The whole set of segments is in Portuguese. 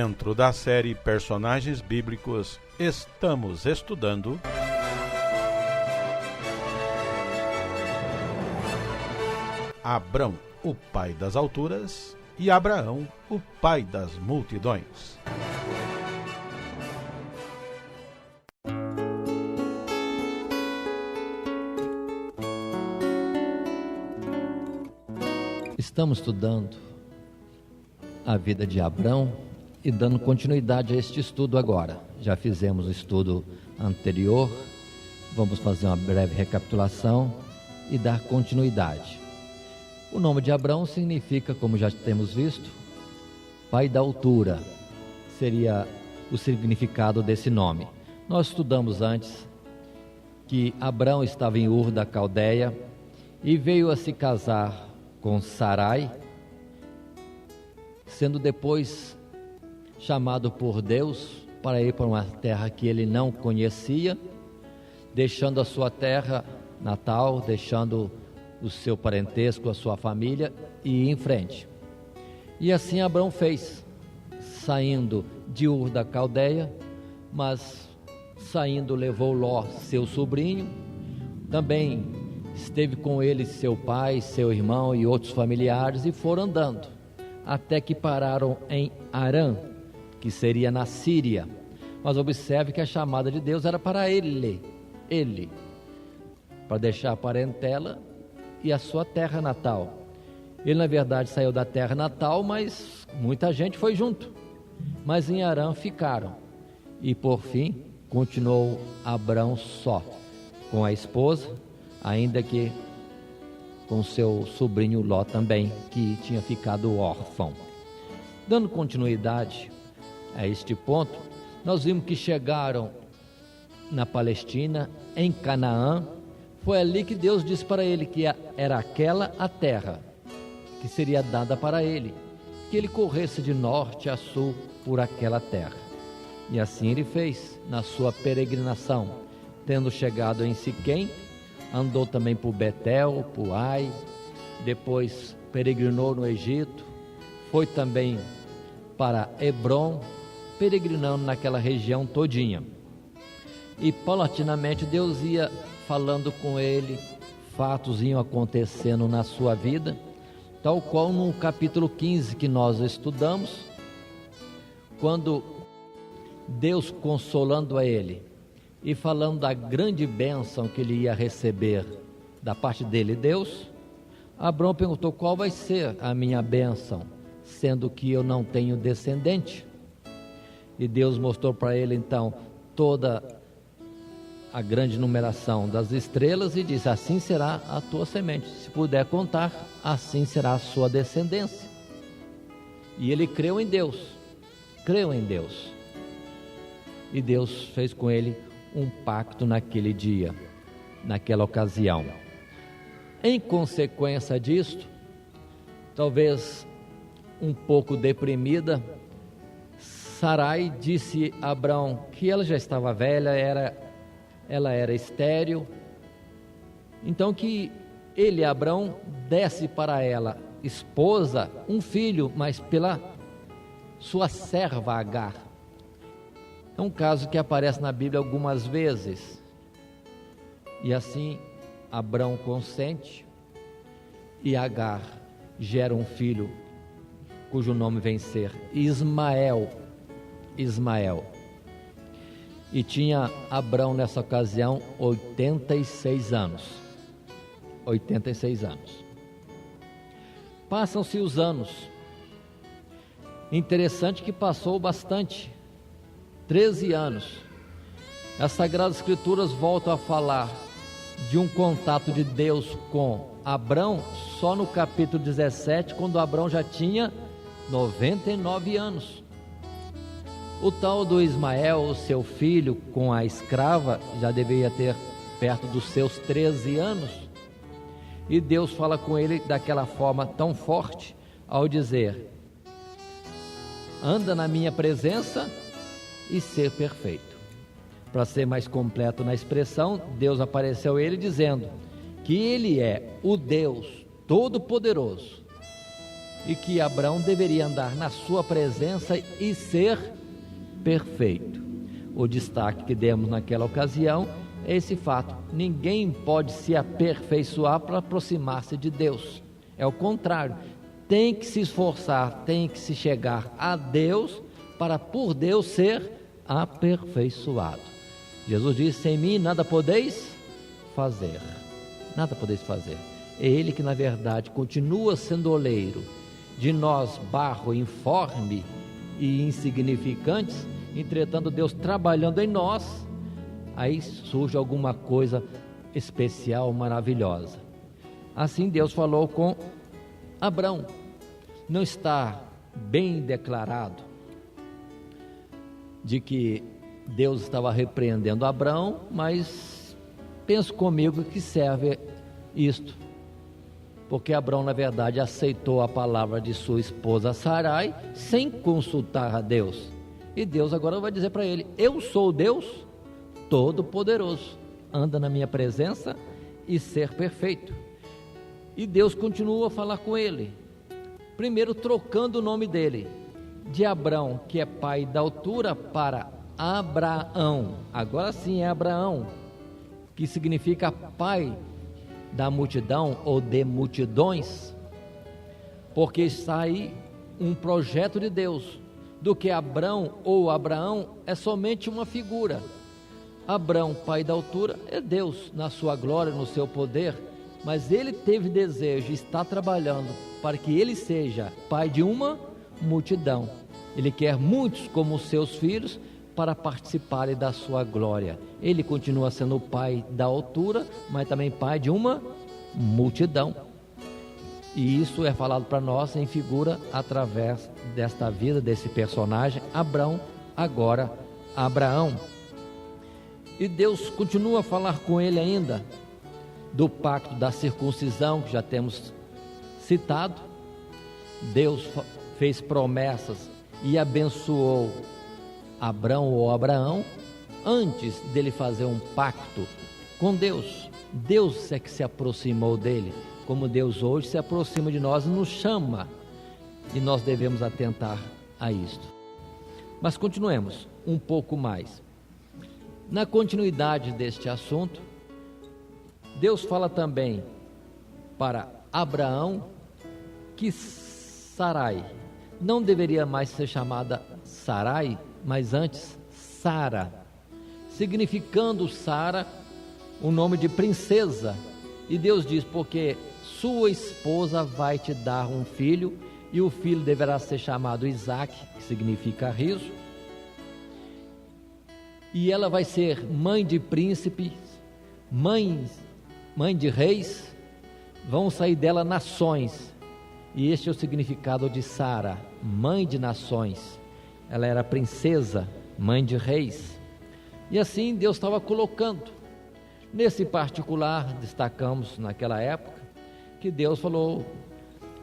Dentro da série Personagens Bíblicos, estamos estudando Abrão, o pai das alturas, e Abraão, o pai das multidões. Estamos estudando a vida de Abrão e dando continuidade a este estudo agora. Já fizemos o estudo anterior, vamos fazer uma breve recapitulação e dar continuidade. O nome de Abrão significa, como já temos visto, pai da altura, seria o significado desse nome. Nós estudamos antes que Abrão estava em Ur da Caldeia e veio a se casar com Sarai, sendo depois chamado por Deus para ir para uma terra que ele não conhecia, deixando a sua terra natal, deixando o seu parentesco, a sua família, e ir em frente. E assim Abrão fez, saindo de Ur da Caldeia, mas saindo levou Ló, seu sobrinho, também esteve com ele seu pai, seu irmão e outros familiares, e foram andando, até que pararam em Harã, que seria na Síria. Mas observe que a chamada de Deus era para ele, para deixar a parentela e a sua terra natal. Ele na verdade saiu da terra natal, mas muita gente foi junto, mas em Harã ficaram, e por fim continuou Abrão só, com a esposa, ainda que com seu sobrinho Ló também, que tinha ficado órfão. Dando continuidade a este ponto, nós vimos que chegaram na Palestina, em Canaã. Foi ali que Deus disse para ele que era aquela a terra que seria dada para ele, que ele corresse de norte a sul por aquela terra. E assim ele fez na sua peregrinação, tendo chegado em Siquém, andou também por Betel, por Ai, depois peregrinou no Egito, foi também para Hebrom, peregrinando naquela região todinha. E paulatinamente Deus ia falando com ele, fatos iam acontecendo na sua vida, tal qual no capítulo 15 que nós estudamos, quando Deus consolando a ele e falando da grande bênção que ele ia receber da parte dele, Deus, Abrão perguntou: qual vai ser a minha bênção, sendo que eu não tenho descendente? E Deus mostrou para ele então toda a grande numeração das estrelas e disse: assim será a tua semente, se puder contar, assim será a sua descendência. E ele creu em Deus, e Deus fez com ele um pacto naquele dia, naquela ocasião. Em consequência disto, talvez um pouco deprimida, Sarai disse a Abrão que ela já estava velha, ela era estéril, então que ele, Abrão, desse para ela, esposa, um filho, mas pela sua serva Agar. É um caso que aparece na Bíblia algumas vezes. E assim Abrão consente, e Agar gera um filho cujo nome vem ser Ismael. E tinha Abrão nessa ocasião 86 anos. Passam-se os anos. Interessante que passou bastante, 13 anos. As Sagradas Escrituras voltam a falar de um contato de Deus com Abrão só no capítulo 17, quando Abrão já tinha 99 anos. O tal do Ismael, o seu filho, com a escrava, já deveria ter perto dos seus 13 anos. E Deus fala com ele daquela forma tão forte, ao dizer: anda na minha presença e ser perfeito. Para ser mais completo na expressão, Deus apareceu a ele dizendo que ele é o Deus Todo-Poderoso e que Abraão deveria andar na sua presença e ser perfeito. O destaque que demos naquela ocasião é esse fato: ninguém pode se aperfeiçoar para aproximar-se de Deus. É o contrário, tem que se esforçar, tem que se chegar a Deus para por Deus ser aperfeiçoado. Jesus disse: sem mim nada podeis fazer, nada podeis fazer. É Ele que na verdade continua sendo oleiro, de nós barro informe e insignificantes. Entretanto, Deus trabalhando em nós, aí surge alguma coisa especial, maravilhosa. Assim Deus falou com Abrão. Não está bem declarado de que Deus estava repreendendo Abrão, mas penso comigo que serve isto, porque Abrão na verdade aceitou a palavra de sua esposa Sarai sem consultar a Deus, e Deus agora vai dizer para ele: eu sou Deus Todo-Poderoso, anda na minha presença e ser perfeito. E Deus continua a falar com ele, primeiro trocando o nome dele, de Abrão, que é pai da altura, para Abraão. Agora sim é Abraão, que significa pai da multidão ou de multidões, porque está aí um projeto de Deus, do que Abrão ou Abraão é somente uma figura. Abrão, pai da altura, é Deus na sua glória, no seu poder, mas ele teve desejo e está trabalhando para que ele seja pai de uma multidão. Ele quer muitos como seus filhos para participarem da sua glória. Ele continua sendo o pai da altura, mas também pai de uma multidão. E isso é falado para nós em figura através desta vida, desse personagem, Abrão, agora Abraão. E Deus continua a falar com ele ainda do pacto da circuncisão, que já temos citado. Deus fez promessas e abençoou Abrão ou Abraão antes dele fazer um pacto com Deus. Deus é que se aproximou dele, como Deus hoje se aproxima de nós e nos chama, e nós devemos atentar a isto. Mas continuemos um pouco mais. Na continuidade deste assunto, Deus fala também para Abraão que Sarai não deveria mais ser chamada Sarai, mas antes Sara, significando Sara o nome de princesa. E Deus diz: porque sua esposa vai te dar um filho, e o filho deverá ser chamado Isaque, que significa riso, e ela vai ser mãe de príncipes, mãe de reis, vão sair dela nações. E este é o significado de Sara, mãe de nações. Ela era princesa, mãe de reis. E assim Deus estava colocando. Nesse particular, destacamos naquela época que Deus falou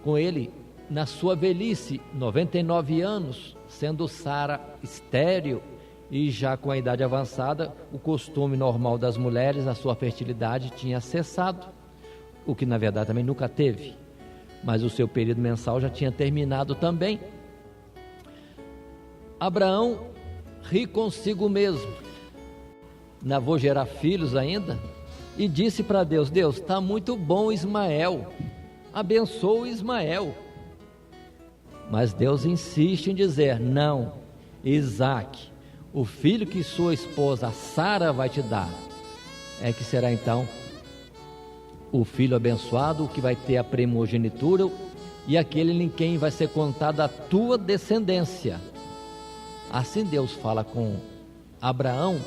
com ele na sua velhice, 99 anos, sendo Sara estéril e já com a idade avançada. O costume normal das mulheres, a sua fertilidade tinha cessado, o que na verdade também nunca teve, mas o seu período mensal já tinha terminado também. Abraão ri consigo mesmo, não vou gerar filhos ainda, e disse para Deus: Deus, está muito bom Ismael, abençoa Ismael. Mas Deus insiste em dizer: não, Isaque, o filho que sua esposa Sara vai te dar, é que será então o filho abençoado, que vai ter a primogenitura, e aquele em quem vai ser contada a tua descendência. Assim Deus fala com Abraão.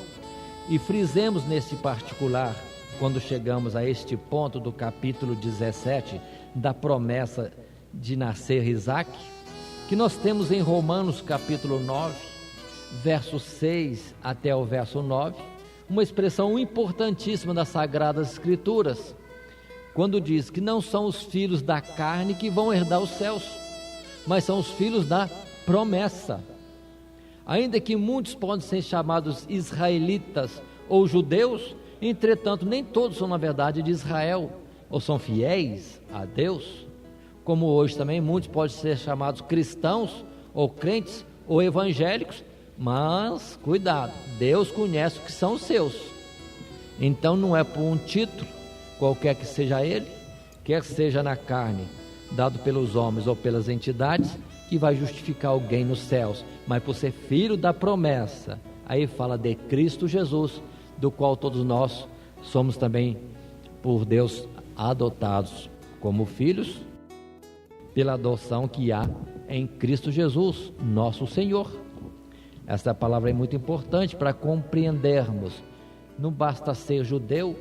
E frisemos nesse particular, quando chegamos a este ponto do capítulo 17, da promessa de nascer Isaque, que nós temos em Romanos capítulo 9, verso 6 até o verso 9, uma expressão importantíssima das Sagradas Escrituras, quando diz que não são os filhos da carne que vão herdar os céus, mas são os filhos da promessa. Ainda que muitos podem ser chamados israelitas ou judeus, entretanto nem todos são na verdade de Israel, ou são fiéis a Deus, como hoje também muitos podem ser chamados cristãos, ou crentes, ou evangélicos, mas cuidado, Deus conhece o que são os seus. Então não é por um título, qualquer que seja ele, quer seja na carne, dado pelos homens ou pelas entidades, que vai justificar alguém nos céus, mas por ser filho da promessa. Aí fala de Cristo Jesus, do qual todos nós somos também por Deus adotados como filhos, pela adoção que há em Cristo Jesus, nosso Senhor. Essa palavra é muito importante para compreendermos. Não basta ser judeu,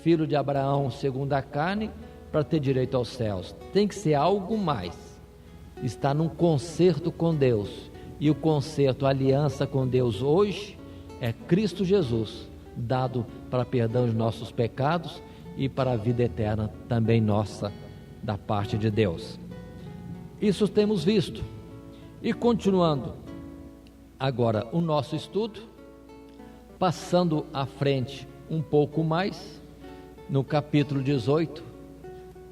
filho de Abraão segundo a carne, para ter direito aos céus. Tem que ser algo mais. Está num concerto com Deus. E o concerto, a aliança com Deus hoje é Cristo Jesus, dado para perdão de nossos pecados e para a vida eterna também nossa, da parte de Deus. Isso temos visto. E continuando agora o nosso estudo, passando à frente um pouco mais, no capítulo 18,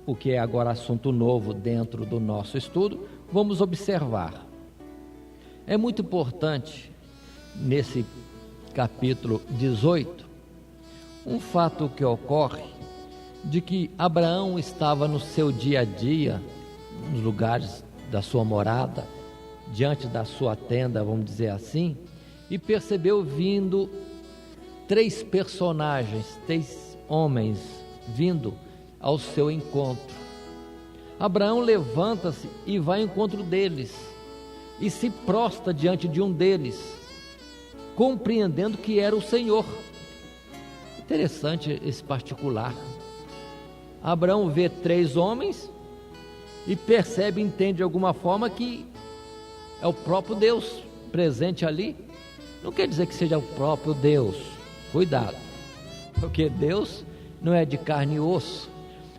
o que é agora assunto novo dentro do nosso estudo, vamos observar. É muito importante, nesse capítulo 18, um fato que ocorre, de que Abraão estava no seu dia a dia, nos lugares da sua morada, diante da sua tenda, vamos dizer assim, e percebeu vindo 3 personagens, 3 homens vindo ao seu encontro. Abraão levanta-se e vai ao encontro deles e se prostra diante de um deles, compreendendo que era o Senhor. Interessante esse particular. Abraão vê 3 homens e percebe, entende de alguma forma que é o próprio Deus presente ali. Não quer dizer que seja o próprio Deus, cuidado, porque Deus não é de carne e osso,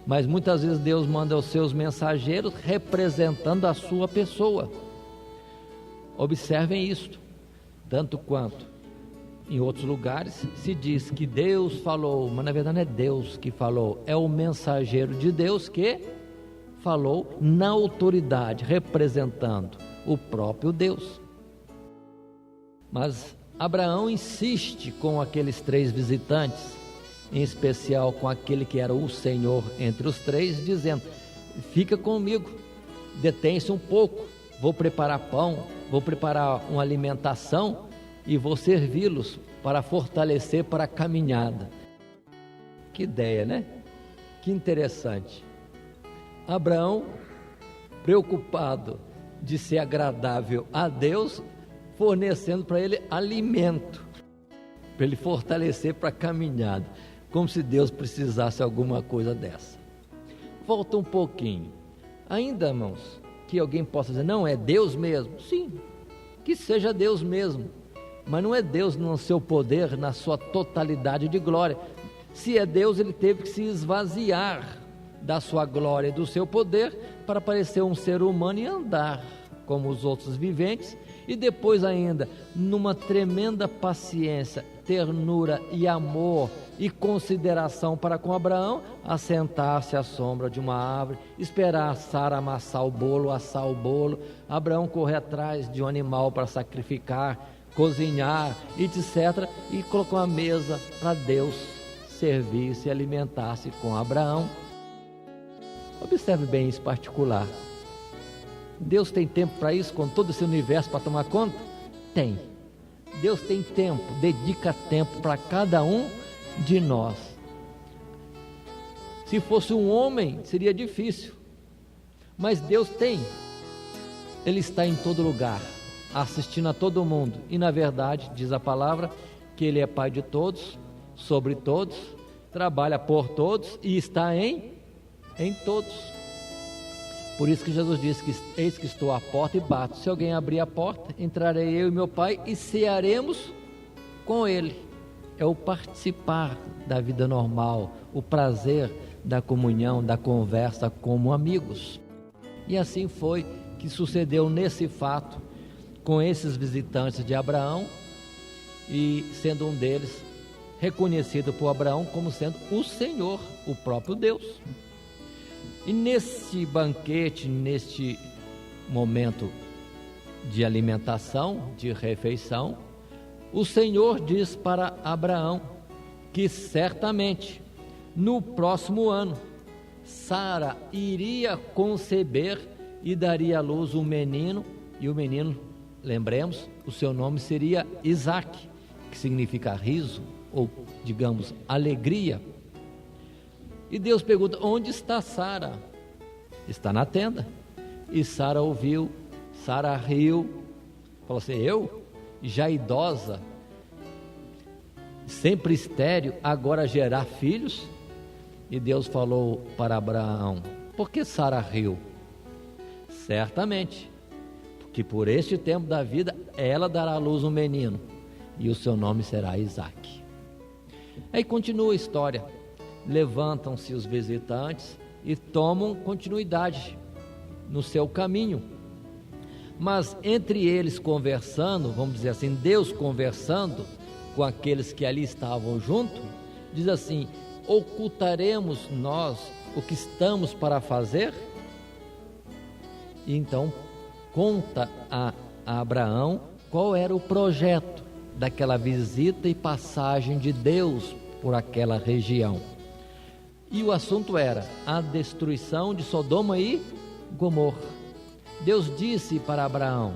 mas muitas vezes Deus manda os seus mensageiros representando a sua pessoa. Observem isto, tanto quanto em outros lugares se diz que Deus falou, mas na verdade não é Deus que falou, é o mensageiro de Deus que falou na autoridade, representando o próprio Deus. Mas Abraão insiste com aqueles 3 visitantes, em especial com aquele que era o Senhor entre os 3, dizendo: fica comigo, detém-se um pouco, vou preparar pão, vou preparar uma alimentação e vou servi-los para fortalecer para a caminhada. Que ideia, né? Que interessante. Abraão, preocupado de ser agradável a Deus, fornecendo para ele alimento, para ele fortalecer para a caminhada, como se Deus precisasse alguma coisa dessa. Volta um pouquinho. Ainda, irmãos, que alguém possa dizer, não, é Deus mesmo. Sim, que seja Deus mesmo, mas não é Deus no seu poder, na sua totalidade de glória. Se é Deus, ele teve que se esvaziar da sua glória e do seu poder para parecer um ser humano e andar como os outros viventes, e depois ainda, numa tremenda paciência, ternura e amor e consideração para com Abraão, assentar-se à sombra de uma árvore, esperar Sara amassar o bolo, assar o bolo, Abraão correr atrás de um animal para sacrificar, cozinhar, etc., e colocar uma mesa para Deus servir-se e alimentar-se com Abraão. Observe bem isso particular. Deus tem tempo para isso, com todo esse universo para tomar conta? Tem. Deus tem tempo, dedica tempo para cada um de nós. Se fosse um homem, seria difícil, mas Deus tem. Ele está em todo lugar, assistindo a todo mundo, e na verdade, diz a palavra, que Ele é Pai de todos, sobre todos, trabalha por todos e está em todos. Por isso que Jesus disse que eis que estou à porta e bato. Se alguém abrir a porta, entrarei eu e meu Pai e cearemos com Ele. É o participar da vida normal, o prazer da comunhão, da conversa como amigos. E assim foi que sucedeu nesse fato com esses visitantes de Abraão, e sendo um deles reconhecido por Abraão como sendo o Senhor, o próprio Deus. E nesse banquete, neste momento de alimentação, de refeição, o Senhor diz para Abraão que certamente no próximo ano Sara iria conceber e daria à luz um menino, e o menino, lembremos, o seu nome seria Isaque, que significa riso, ou digamos, alegria. E Deus pergunta: onde está Sara? Está na tenda. E Sara ouviu, Sara riu, falou assim: eu, já idosa, sempre estéril, agora gerar filhos? E Deus falou para Abraão: por que Sara riu? Certamente, porque por este tempo da vida ela dará à luz um menino, e o seu nome será Isaque. Aí continua a história. Levantam-se os visitantes e tomam continuidade no seu caminho. Mas entre eles conversando, vamos dizer assim, Deus conversando com aqueles que ali estavam junto, diz assim: ocultaremos nós o que estamos para fazer? E então conta a Abraão qual era o projeto daquela visita e passagem de Deus por aquela região. E o assunto era a destruição de Sodoma e Gomorra. Deus disse para Abraão: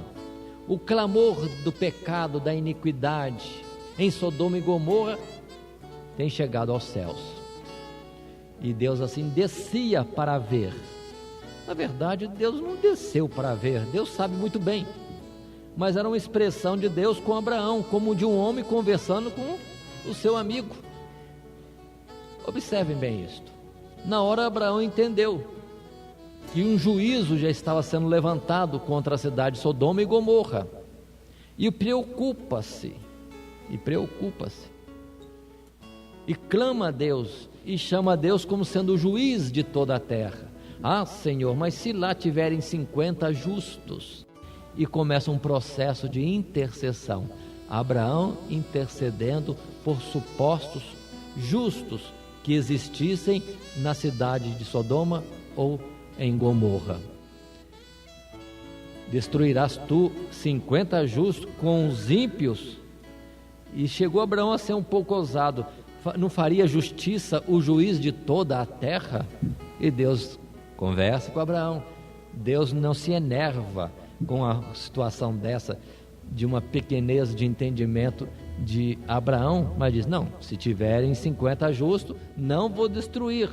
o clamor do pecado, da iniquidade em Sodoma e Gomorra tem chegado aos céus. E Deus assim descia para ver. Na verdade, Deus não desceu para ver, Deus sabe muito bem, mas era uma expressão de Deus com Abraão, como de um homem conversando com o seu amigo. Observem bem isto. Na hora Abraão entendeu que um juízo já estava sendo levantado contra a cidade de Sodoma e Gomorra, e preocupa-se, e clama a Deus, e chama a Deus como sendo o juiz de toda a terra. Ah, Senhor, mas se lá tiverem 50 justos, e começa um processo de intercessão, Abraão intercedendo por supostos justos que existissem na cidade de Sodoma ou em Gomorra. Destruirás tu 50 justos com os ímpios? E chegou Abraão a ser um pouco ousado: não faria justiça o juiz de toda a terra? E Deus conversa com Abraão. Deus não se enerva com a situação dessa, de uma pequenez de entendimento de Abraão, mas diz: não, se tiverem 50 justos, não vou destruir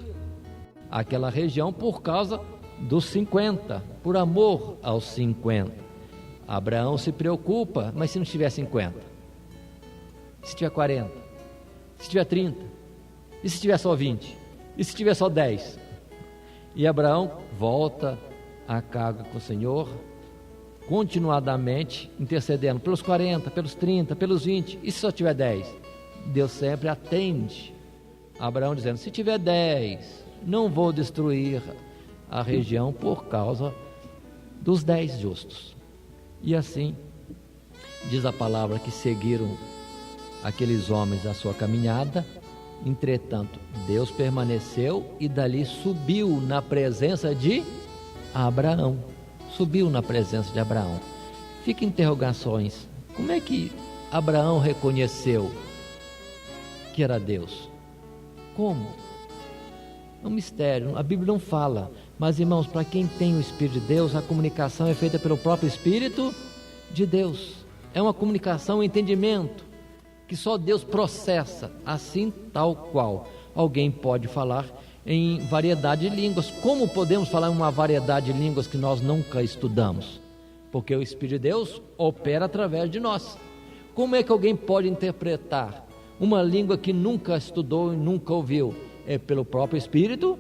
aquela região por causa dos 50, por amor aos 50. Abraão se preocupa: mas se não tiver 50? Se tiver 40? Se tiver 30? E se tiver só 20? E se tiver só 10? E Abraão volta a carga com o Senhor, continuadamente intercedendo pelos 40, pelos 30, pelos 20, e se só tiver 10? Deus sempre atende Abraão dizendo: se tiver 10, não vou destruir a região por causa dos 10 justos. E assim diz a palavra que seguiram aqueles homens a sua caminhada. Entretanto, Deus permaneceu e dali subiu na presença de Abraão. Subiu na presença de Abraão. Fica interrogações: como é que Abraão reconheceu que era Deus? Como? É um mistério, a Bíblia não fala, mas irmãos, para quem tem o Espírito de Deus, a comunicação é feita pelo próprio Espírito de Deus. É uma comunicação, um entendimento que só Deus processa, assim tal qual. Alguém pode falar em variedade de línguas. Como podemos falar em uma variedade de línguas que nós nunca estudamos? Porque o Espírito de Deus opera através de nós. Como é que alguém pode interpretar uma língua que nunca estudou e nunca ouviu? É pelo próprio Espírito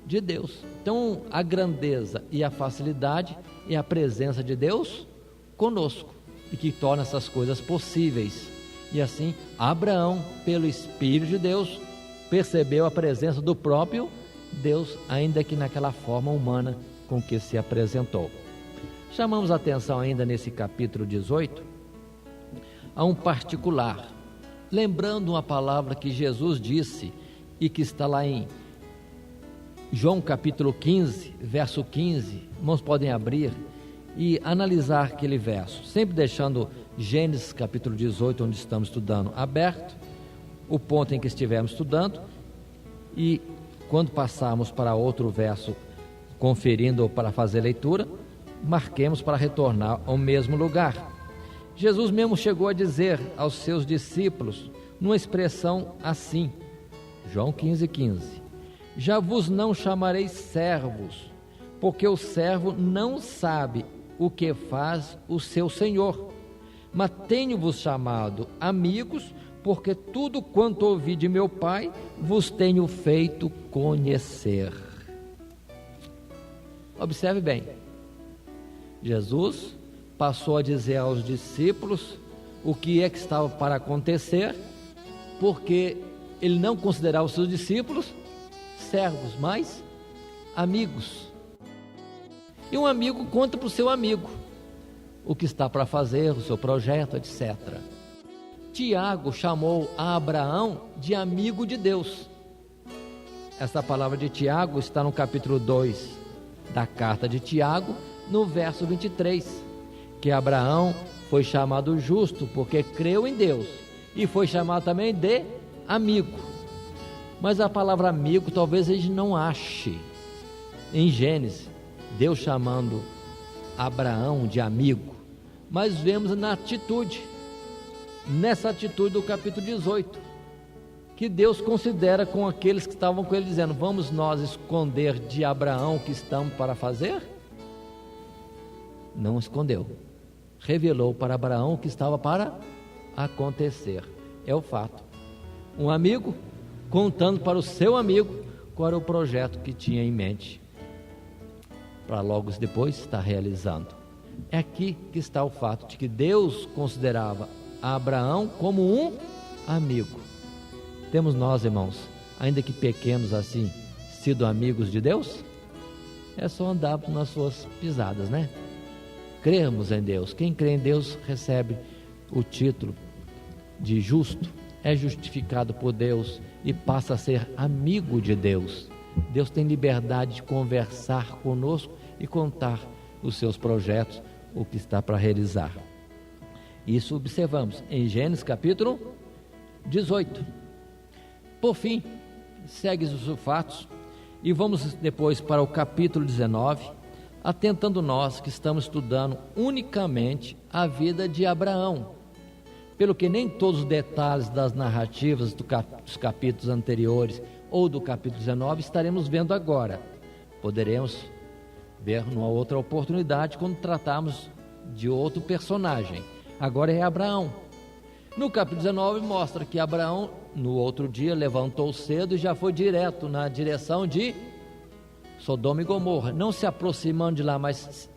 de Deus. Então, a grandeza e a facilidade é a presença de Deus conosco, e que torna essas coisas possíveis. E assim, Abraão, pelo Espírito de Deus, percebeu a presença do próprio Deus, ainda que naquela forma humana com que se apresentou. Chamamos a atenção ainda nesse capítulo 18 a um particular, lembrando uma palavra que Jesus disse e que está lá em João capítulo 15, verso 15, irmãos podem abrir e analisar aquele verso, sempre deixando Gênesis capítulo 18, onde estamos estudando, aberto, o ponto em que estivermos estudando, e quando passarmos para outro verso, conferindo ou para fazer leitura, marquemos para retornar ao mesmo lugar. Jesus mesmo chegou a dizer aos seus discípulos, numa expressão assim, João 15:15, já vos não chamarei servos, porque o servo não sabe o que faz o seu senhor, mas tenho-vos chamado amigos, porque tudo quanto ouvi de meu Pai vos tenho feito conhecer. Observe bem, Jesus passou a dizer aos discípulos o que é que estava para acontecer, porque ele não considerava os seus discípulos servos, mas amigos. E um amigo conta para o seu amigo o que está para fazer, o seu projeto, etc. Tiago chamou a Abraão de amigo de Deus. Essa palavra de Tiago está no capítulo 2 da carta de Tiago, no verso 23, que Abraão foi chamado justo porque creu em Deus, e foi chamado também de amigo. Mas a palavra amigo talvez a gente não ache em Gênesis, Deus chamando Abraão de amigo, mas vemos na atitude, nessa atitude do capítulo 18, que Deus considera com aqueles que estavam com ele, dizendo, vamos nós esconder de Abraão o que estamos para fazer? Não escondeu, revelou para Abraão o que estava para acontecer. É o fato, um amigo contando para o seu amigo qual era o projeto que tinha em mente, para logo depois estar realizando. É aqui que está o fato de que Deus considerava a Abraão como um amigo. Temos nós, irmãos, ainda que pequenos assim, sido amigos de Deus? É só andarmos nas suas pisadas, né? Crermos em Deus. Quem crê em Deus recebe o título de justo, é justificado por Deus e passa a ser amigo de Deus. Deus tem liberdade de conversar conosco e contar os seus projetos, o que está para realizar. Isso observamos em Gênesis capítulo 18. Por fim, segue os fatos e vamos depois para o capítulo 19, atentando nós que estamos estudando unicamente a vida de Abraão, pelo que nem todos os detalhes das narrativas dos capítulos anteriores ou do capítulo 19 estaremos vendo agora. Poderemos ver numa outra oportunidade quando tratarmos de outro personagem. Agora é Abraão. No capítulo 19 mostra que Abraão no outro dia levantou cedo e já foi direto na direção de Sodoma e Gomorra, não se aproximando de lá, mas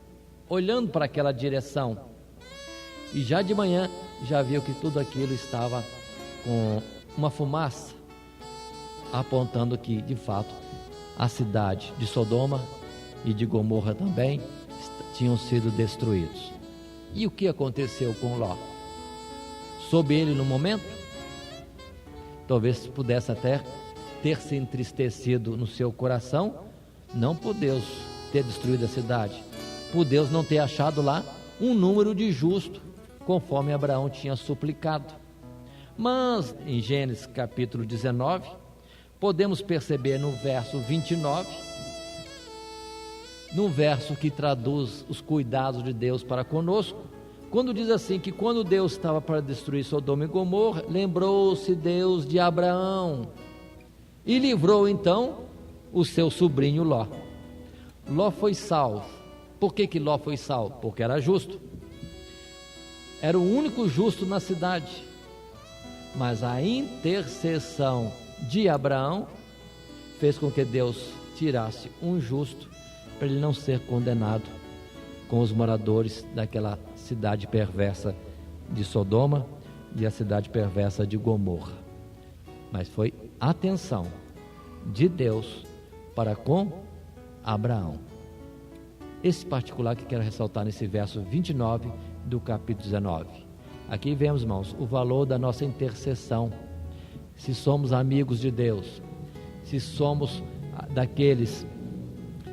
olhando para aquela direção. E já de manhã já viu que tudo aquilo estava com uma fumaça, apontando que de fato a cidade de Sodoma e de Gomorra também tinham sido destruídos. E o que aconteceu com Ló? Soube ele no momento? Talvez pudesse até ter se entristecido no seu coração, não por Deus ter destruído a cidade, por Deus não ter achado lá um número de justo, conforme Abraão tinha suplicado. Mas em Gênesis capítulo 19, podemos perceber no verso 29, num verso que traduz os cuidados de Deus para conosco, quando diz assim que quando Deus estava para destruir Sodoma e Gomorra, lembrou-se Deus de Abraão e livrou então o seu sobrinho Ló. Ló foi salvo. Por que Ló foi salvo? Porque era justo, era o único justo na cidade, mas a intercessão de Abraão fez com que Deus tirasse um justo para ele não ser condenado com os moradores daquela cidade perversa de Sodoma e a cidade perversa de Gomorra. Mas foi atenção de Deus para com Abraão. Esse particular que quero ressaltar nesse verso 29 do capítulo 19. Aqui vemos, irmãos, o valor da nossa intercessão. Se somos amigos de Deus, se somos daqueles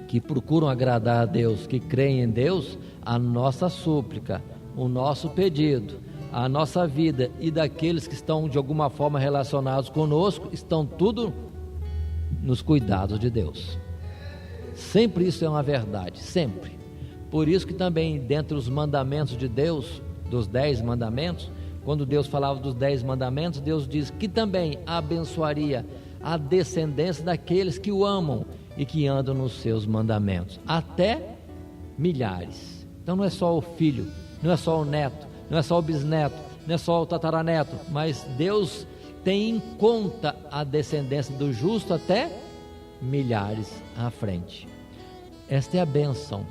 que procuram agradar a Deus, que creem em Deus, a nossa súplica, o nosso pedido, a nossa vida e daqueles que estão de alguma forma relacionados conosco, estão tudo nos cuidados de Deus. Sempre isso é uma verdade, sempre. Por isso que também dentre os mandamentos de Deus, dos 10 mandamentos, quando Deus falava dos 10 mandamentos, Deus diz que também abençoaria a descendência daqueles que o amam e que andam nos seus mandamentos, até milhares. Então não é só o filho, não é só o neto, não é só o bisneto, não é só o tataraneto, mas Deus tem em conta a descendência do justo até milhares à frente. Esta é a bênção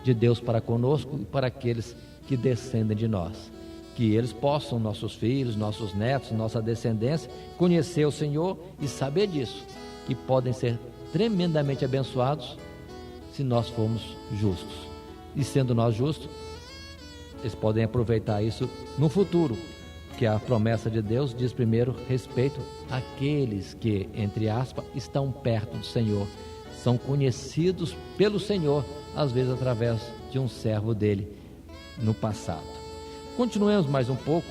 de Deus para conosco e para aqueles que descendem de nós, que eles possam, nossos filhos, nossos netos, nossa descendência, conhecer o Senhor e saber disso, que podem ser tremendamente abençoados se nós formos justos. E sendo nós justos, eles podem aproveitar isso no futuro, porque a promessa de Deus diz primeiro respeito àqueles que, entre aspas, estão perto do Senhor, são conhecidos pelo Senhor, às vezes através de um servo dele no passado. Continuemos mais um pouco,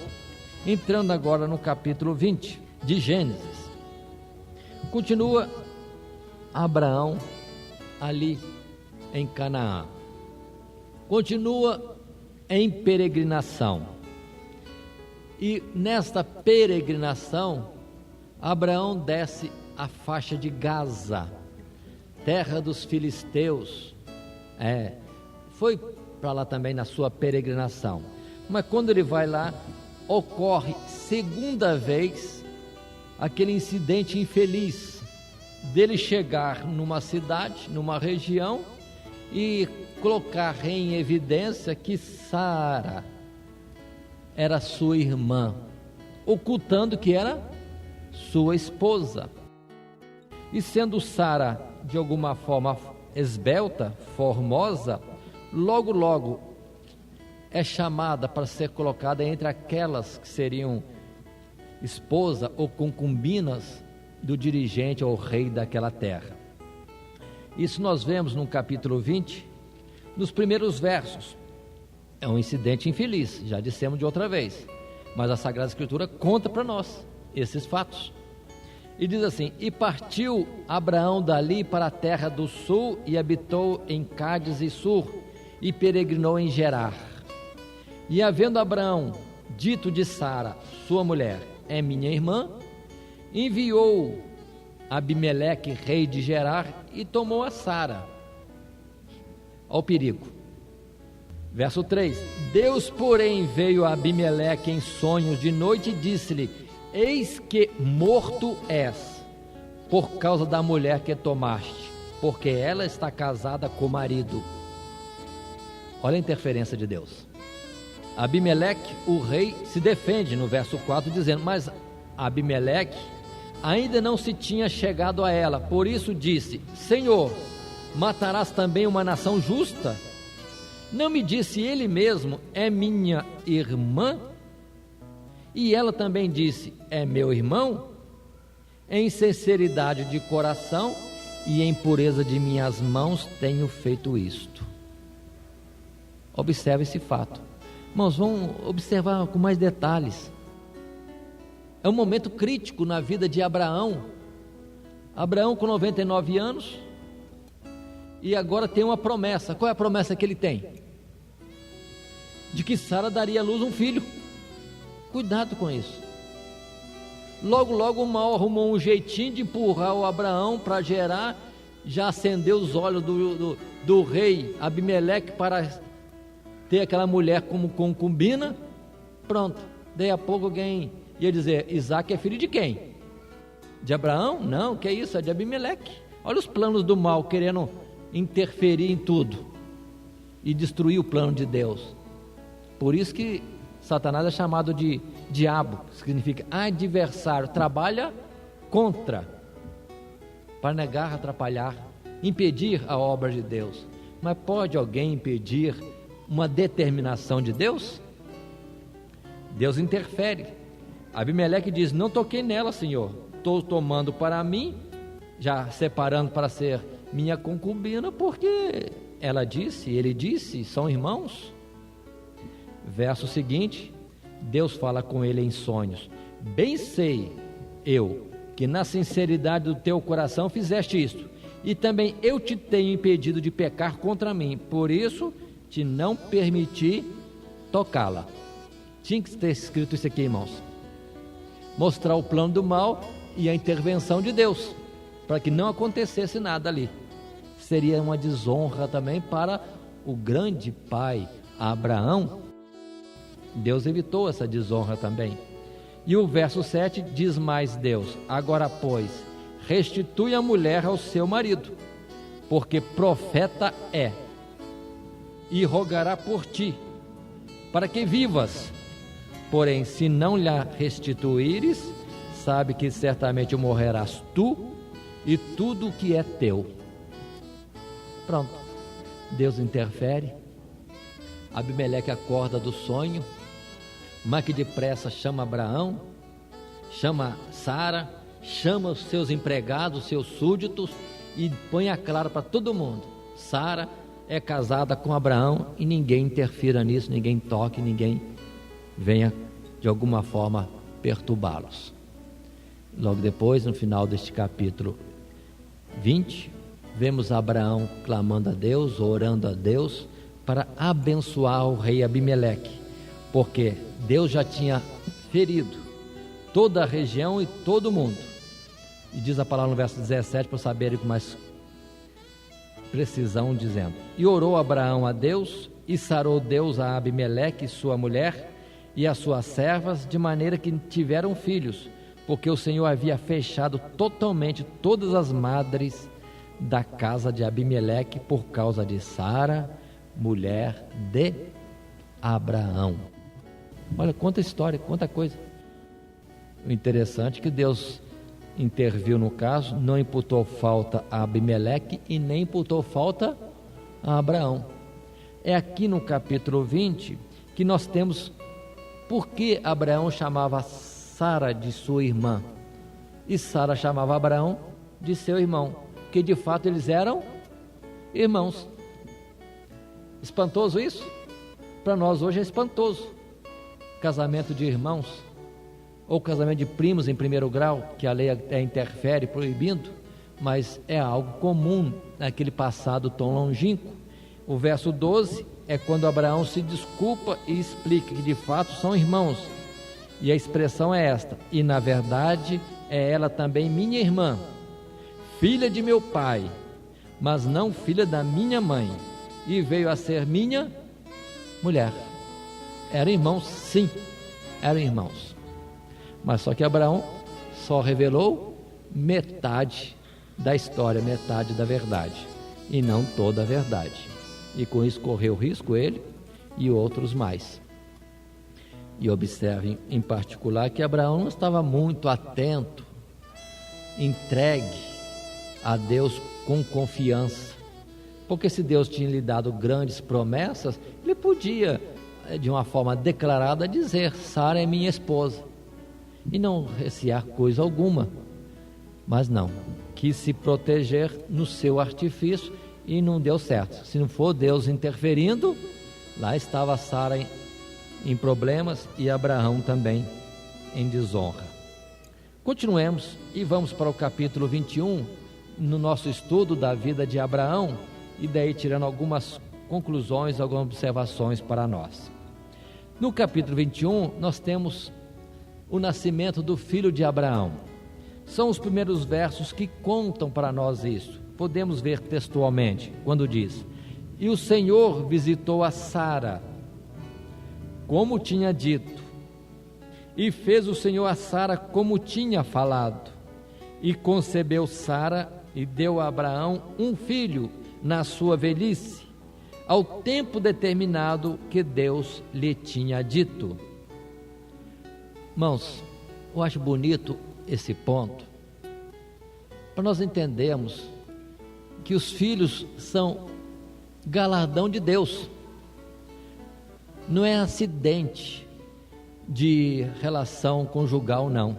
entrando agora no capítulo 20 de Gênesis. Continua Abraão ali em Canaã, continua em peregrinação, e nesta peregrinação Abraão desce a faixa de Gaza, terra dos filisteus, foi para lá também na sua peregrinação, mas quando ele vai lá, ocorre segunda vez aquele incidente infeliz dele chegar numa cidade, numa região e colocar em evidência que Sara era sua irmã, ocultando que era sua esposa. E sendo Sara de alguma forma esbelta, formosa, logo é chamada para ser colocada entre aquelas que seriam esposa ou concubinas do dirigente ou rei daquela terra. Isso nós vemos no capítulo 20, nos primeiros versos. É um incidente infeliz, já dissemos de outra vez, mas a Sagrada Escritura conta para nós esses fatos. E diz assim: e partiu Abraão dali para a terra do sul e habitou em Cádiz e Sur e peregrinou em Gerar. E havendo Abraão dito de Sara, sua mulher, é minha irmã, enviou Abimeleque, rei de Gerar, e tomou a Sara. Ao perigo. Verso 3: Deus, porém, veio a Abimeleque em sonhos de noite e disse-lhe: eis que morto és, por causa da mulher que tomaste, porque ela está casada com o marido. Olha a interferência de Deus. Abimeleque, o rei, se defende no verso 4, dizendo: mas Abimeleque ainda não se tinha chegado a ela, por isso disse: Senhor, matarás também uma nação justa? Não me disse ele mesmo: é minha irmã? E ela também disse: é meu irmão? Em sinceridade de coração e em pureza de minhas mãos tenho feito isto. Observe esse fato. Irmãos, vamos observar com mais detalhes. É um momento crítico na vida de Abraão. Abraão com 99 anos, e agora tem uma promessa. Qual é a promessa que ele tem? De que Sara daria à luz um filho. Cuidado com isso. Logo o mal arrumou um jeitinho de empurrar o Abraão para Gerar, já acendeu os olhos do rei Abimeleque para ter aquela mulher como concubina. Pronto, daí a pouco alguém ia dizer: Isaac é filho de quem? De Abraão? Não, que é isso, é de Abimeleque. Olha os planos do mal querendo interferir em tudo e destruir o plano de Deus. Por isso que Satanás é chamado de diabo, que significa adversário, trabalha contra, para negar, atrapalhar, impedir a obra de Deus. Mas pode alguém impedir uma determinação de Deus? Deus interfere. Abimeleque diz: não toquei nela, Senhor, estou tomando para mim, já separando para ser minha concubina, porque ele disse, são irmãos. Verso seguinte, Deus fala com ele em sonhos: bem sei eu que na sinceridade do teu coração fizeste isto, e também eu te tenho impedido de pecar contra mim, por isso te não permiti tocá-la. Tinha que ter escrito isso aqui, irmãos. Mostrar o plano do mal e a intervenção de Deus, para que não acontecesse nada ali. Seria uma desonra também para o grande pai Abraão. Deus evitou essa desonra também. E o verso 7 diz mais Deus: agora, pois, restitui a mulher ao seu marido, porque profeta é, e rogará por ti, para que vivas. Porém, se não lhe restituíres, sabe que certamente morrerás tu e tudo o que é teu. Pronto, Deus interfere. Abimeleque acorda do sonho, mas que depressa chama Abraão, chama Sara, chama os seus empregados, seus súditos, e põe a clara para todo mundo: Sara é casada com Abraão, e ninguém interfira nisso, ninguém toque, ninguém venha de alguma forma perturbá-los. Logo depois, no final deste capítulo 20, vemos Abraão clamando a Deus, orando a Deus para abençoar o rei Abimeleque, porque Deus já tinha ferido toda a região e todo mundo. E diz a palavra no verso 17, para saberem com mais precisão, dizendo: e orou Abraão a Deus, e sarou Deus a Abimeleque, sua mulher, e as suas servas, de maneira que tiveram filhos, porque o Senhor havia fechado totalmente todas as madres da casa de Abimeleque por causa de Sara, mulher de Abraão. Olha quanta história, quanta coisa. O interessante é que Deus interviu no caso, não imputou falta a Abimeleque e nem imputou falta a Abraão. É aqui no capítulo 20 que nós temos por que Abraão chamava Sara de sua irmã e Sara chamava Abraão de seu irmão, que de fato eles eram irmãos. Espantoso isso? Para nós hoje é espantoso. Casamento de irmãos, ou casamento de primos em primeiro grau, que a lei até interfere proibindo, mas é algo comum naquele passado tão longínquo. O verso 12 é quando Abraão se desculpa e explica que de fato são irmãos, e a expressão é esta: e na verdade é ela também minha irmã, filha de meu pai, mas não filha da minha mãe, e veio a ser minha mulher. Eram irmãos, sim, eram irmãos, mas só que Abraão só revelou metade da história, metade da verdade, e não toda a verdade, e com isso correu risco ele e outros mais. E observem em particular que Abraão não estava muito atento, entregue a Deus com confiança, porque se Deus tinha lhe dado grandes promessas, ele podia, de uma forma declarada, dizer: Sara é minha esposa, e não recear coisa alguma. Mas não, quis se proteger no seu artifício e não deu certo. Se não for Deus interferindo, lá estava Sara em problemas e Abraão também em desonra. Continuemos e vamos para o capítulo 21, no nosso estudo da vida de Abraão, e daí tirando algumas conclusões, algumas observações para nós. No capítulo 21, nós temos o nascimento do filho de Abraão. São os primeiros versos que contam para nós isso. Podemos ver textualmente, quando diz: e o Senhor visitou a Sara, como tinha dito, e fez o Senhor a Sara como tinha falado, e concebeu Sara e deu a Abraão um filho na sua velhice, ao tempo determinado que Deus lhe tinha dito. Irmãos, eu acho bonito esse ponto, para nós entendermos que os filhos são galardão de Deus, não é acidente de relação conjugal, não.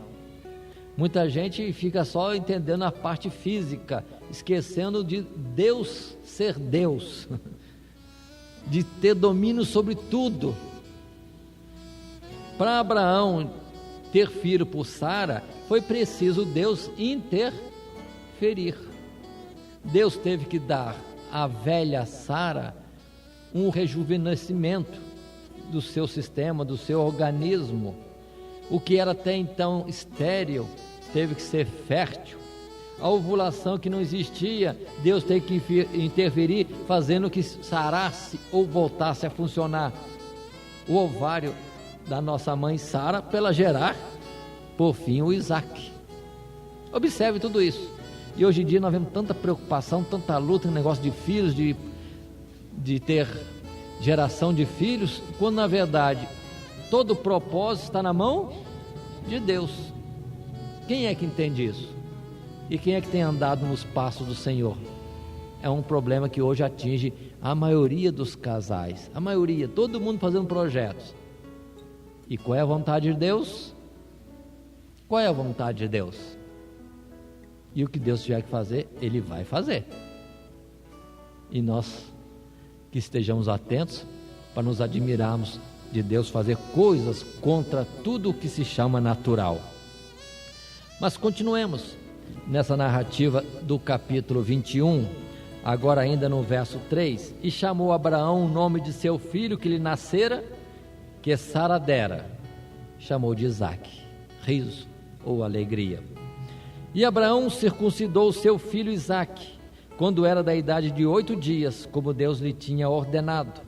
Muita gente fica só entendendo a parte física, esquecendo de Deus ser Deus, de ter domínio sobre tudo. Para Abraão ter filho por Sara, foi preciso Deus interferir. Deus teve que dar à velha Sara um rejuvenescimento do seu sistema, do seu organismo. O que era até então estéril teve que ser fértil. A ovulação que não existia, Deus teve que interferir, fazendo que sarasse ou voltasse a funcionar o ovário da nossa mãe Sara, para ela gerar, por fim, o Isaac. Observe tudo isso. E hoje em dia nós vemos tanta preocupação, tanta luta, negócio de filhos, de ter geração de filhos, quando na verdade todo o propósito está na mão de Deus. Quem é que entende isso? E quem é que tem andado nos passos do Senhor? É um problema que hoje atinge a maioria dos casais, a maioria, todo mundo fazendo projetos. E qual é a vontade de Deus? Qual é a vontade de Deus? E o que Deus tiver que fazer, Ele vai fazer. E nós que estejamos atentos para nos admirarmos de Deus fazer coisas contra tudo o que se chama natural. Mas continuemos nessa narrativa do capítulo 21, agora ainda no verso 3. E chamou Abraão o nome de seu filho que lhe nascera, que Sara dera, chamou de Isaque, riso ou alegria. E Abraão circuncidou seu filho Isaque, quando era da idade de 8 dias, como Deus lhe tinha ordenado.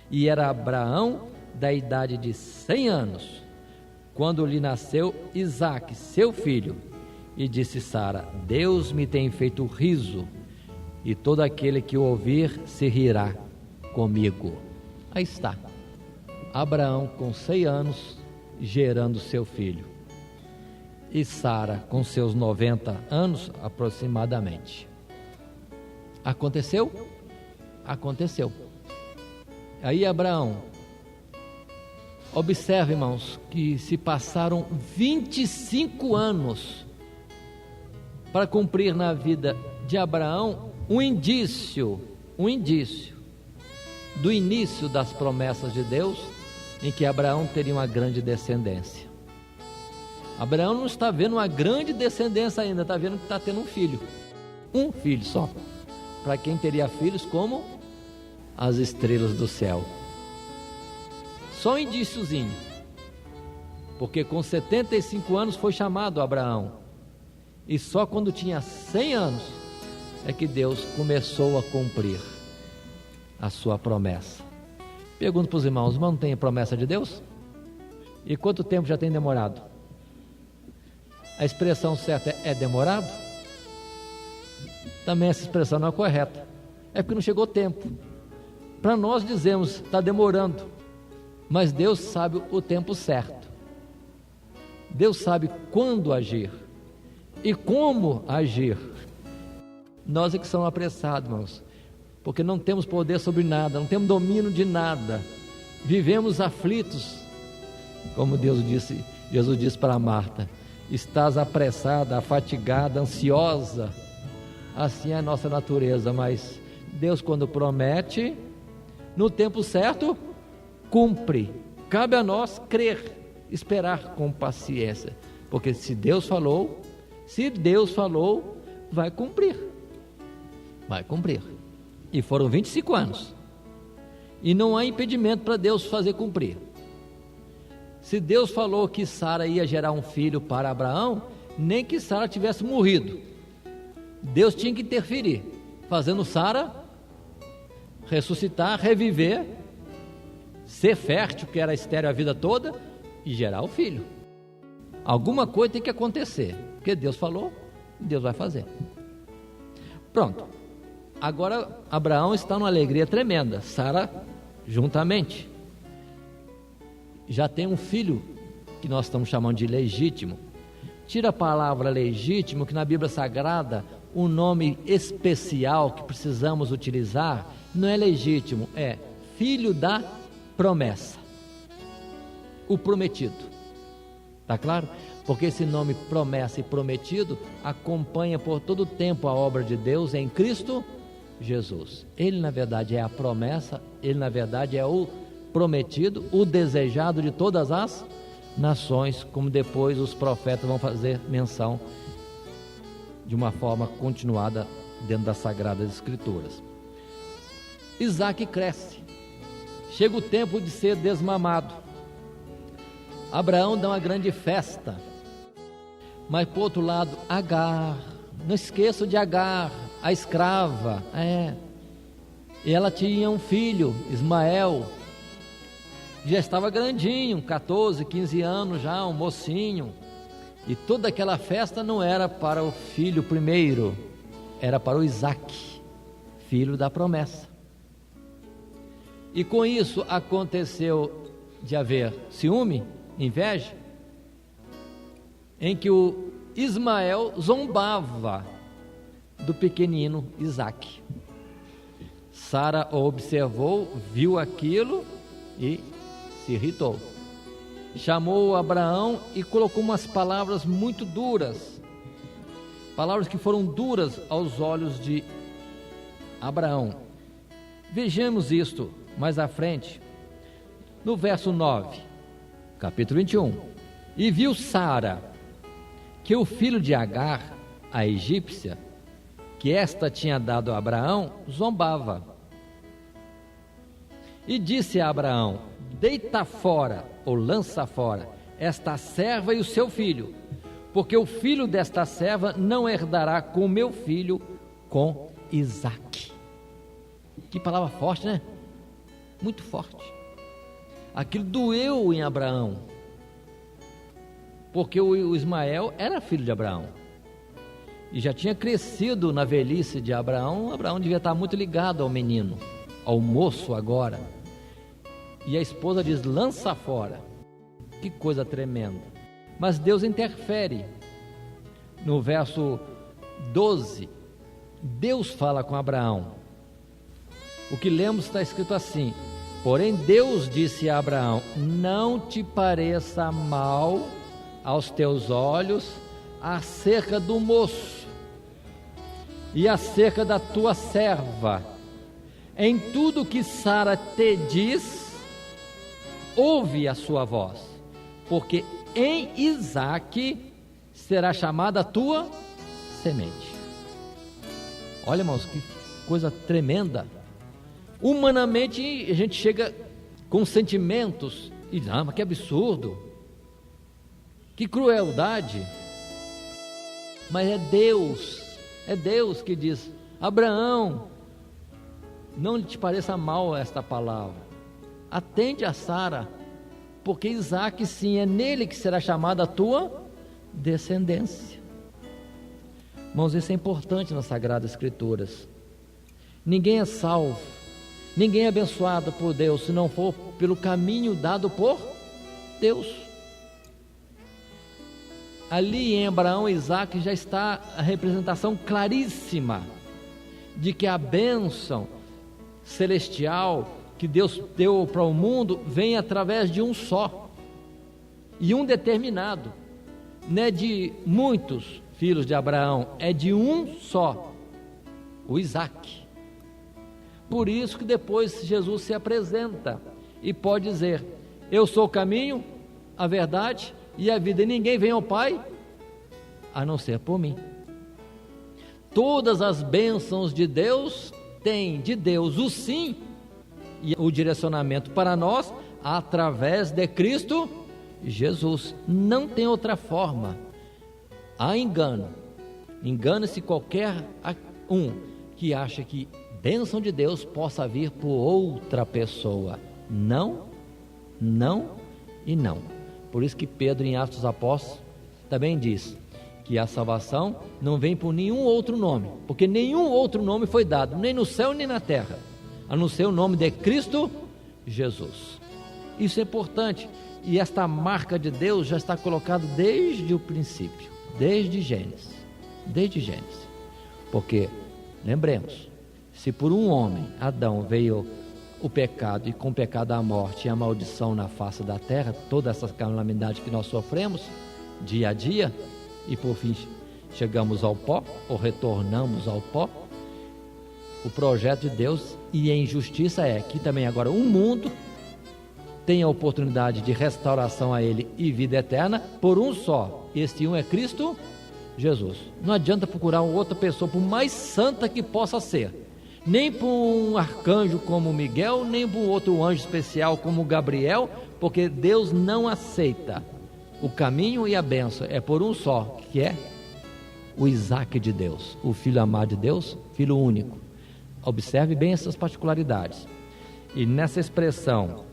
E era Abraão da idade de 100 anos, quando lhe nasceu Isaque, seu filho. E disse Sara: Deus me tem feito riso, e todo aquele que o ouvir se rirá comigo. Aí está, Abraão com 100 anos, gerando seu filho, e Sara com seus 90 anos aproximadamente. Aconteceu? Aconteceu. Aí Abraão, observe, irmãos, que se passaram 25 anos para cumprir na vida de Abraão um indício do início das promessas de Deus, em que Abraão teria uma grande descendência. Abraão não está vendo uma grande descendência ainda, está vendo que está tendo um filho só, para quem teria filhos como as estrelas do céu. Só um indíciozinho, porque com 75 anos foi chamado Abraão, e só quando tinha 100 anos é que Deus começou a cumprir a sua promessa. Pergunto para os irmãos não tem promessa de Deus? E quanto tempo já tem demorado? A expressão certa é demorado? Também essa expressão não é correta, é porque não chegou o tempo. Para nós dizemos, está demorando, mas Deus sabe o tempo certo. Deus sabe quando agir e como agir. Nós é que somos apressados, irmãos, porque não temos poder sobre nada, não temos domínio de nada, vivemos aflitos, como Jesus disse para Marta: estás apressada, fatigada, ansiosa. Assim é a nossa natureza, mas Deus, quando promete, no tempo certo, cumpre. Cabe a nós crer, esperar com paciência, porque se Deus falou, vai cumprir. Vai cumprir. E foram 25 anos. E não há impedimento para Deus fazer cumprir. Se Deus falou que Sara ia gerar um filho para Abraão, nem que Sara tivesse morrido, Deus tinha que interferir, fazendo Sara ressuscitar, reviver, ser fértil, que era estéril a vida toda, e gerar o filho. Alguma coisa tem que acontecer, porque Deus falou, Deus vai fazer. Pronto. Agora Abraão está numa alegria tremenda, Sara juntamente. Já tem um filho que nós estamos chamando de legítimo. Tira a palavra legítimo, que na Bíblia Sagrada o nome especial que precisamos utilizar não é legítimo, é filho da promessa, o prometido. Está claro? Porque esse nome promessa e prometido acompanha por todo o tempo a obra de Deus em Cristo Jesus. Ele na verdade é a promessa, ele na verdade é o prometido, o desejado de todas as nações, como depois os profetas vão fazer menção de uma forma continuada dentro das Sagradas Escrituras. Isaac cresce, chega o tempo de ser desmamado. Abraão dá uma grande festa, mas por outro lado, Agar, não esqueçam de Agar, a escrava, ela tinha um filho, Ismael, já estava grandinho, 14, 15 anos já, um mocinho, e toda aquela festa não era para o filho primeiro, era para o Isaac, filho da promessa. E com isso aconteceu de haver ciúme, inveja, em que o Ismael zombava do pequenino Isaac. Sara observou, viu aquilo e se irritou. Chamou Abraão e colocou umas palavras muito duras, palavras que foram duras aos olhos de Abraão. Vejamos isto mais à frente, no verso 9, capítulo 21. E viu Sara que o filho de Agar, a egípcia, que esta tinha dado a Abraão, zombava. E disse a Abraão: deita fora, ou lança fora, esta serva e o seu filho, porque o filho desta serva não herdará com o meu filho, com Isaque. Que palavra forte, né? Muito forte. Aquilo doeu em Abraão, porque o Ismael era filho de Abraão e já tinha crescido na velhice de Abraão. Abraão devia estar muito ligado ao menino, ao moço agora. E a esposa diz: lança fora. Que coisa tremenda. Mas Deus interfere. No verso 12, Deus fala com Abraão. O que lemos está escrito assim: porém Deus disse a Abraão: não te pareça mal aos teus olhos acerca do moço e acerca da tua serva. Em tudo que Sara te diz, ouve a sua voz, porque em Isaque será chamada a tua semente. Olha, irmãos, que coisa tremenda. Humanamente a gente chega com sentimentos e diz: mas que absurdo, que crueldade. Mas é Deus que diz: Abraão, não te pareça mal esta palavra, atende a Sara, porque Isaque sim, é nele que será chamada a tua descendência. Irmãos, isso é importante nas Sagradas Escrituras. Ninguém é salvo, ninguém é abençoado por Deus se não for pelo caminho dado por Deus. Ali em Abraão e Isaque já está a representação claríssima de que a bênção celestial que Deus deu para o mundo vem através de um só e um determinado. Não é de muitos filhos de Abraão, é de um só, o Isaque. Por isso que depois Jesus se apresenta e pode dizer: eu sou o caminho, a verdade e a vida, e ninguém vem ao Pai a não ser por mim. Todas as bênçãos de Deus têm de Deus o sim e o direcionamento para nós através de Cristo Jesus. Não tem outra forma. Há engano. Engana-se qualquer um que acha que bênção de Deus possa vir por outra pessoa. Não, não e não. Por isso que Pedro, em Atos dos Apóstolos, também diz que a salvação não vem por nenhum outro nome, porque nenhum outro nome foi dado, nem no céu nem na terra, a não ser o nome de Cristo Jesus. Isso é importante, e esta marca de Deus já está colocada desde o princípio, desde Gênesis, porque, lembremos, se por um homem, Adão, veio o pecado, e com o pecado a morte e a maldição na face da terra, toda essa calamidade que nós sofremos dia a dia, e por fim chegamos ao pó, ou retornamos ao pó. O projeto de Deus e a injustiça é que também agora o mundo tem a oportunidade de restauração a Ele e vida eterna por um só. Este um é Cristo Jesus. Não adianta procurar outra pessoa, por mais santa que possa ser, nem por um arcanjo como Miguel, nem por outro anjo especial como Gabriel, porque Deus não aceita. O caminho e a bênção é por um só, que é o Isaac de Deus, o Filho amado de Deus, Filho único. Observe bem essas particularidades. E nessa expressão,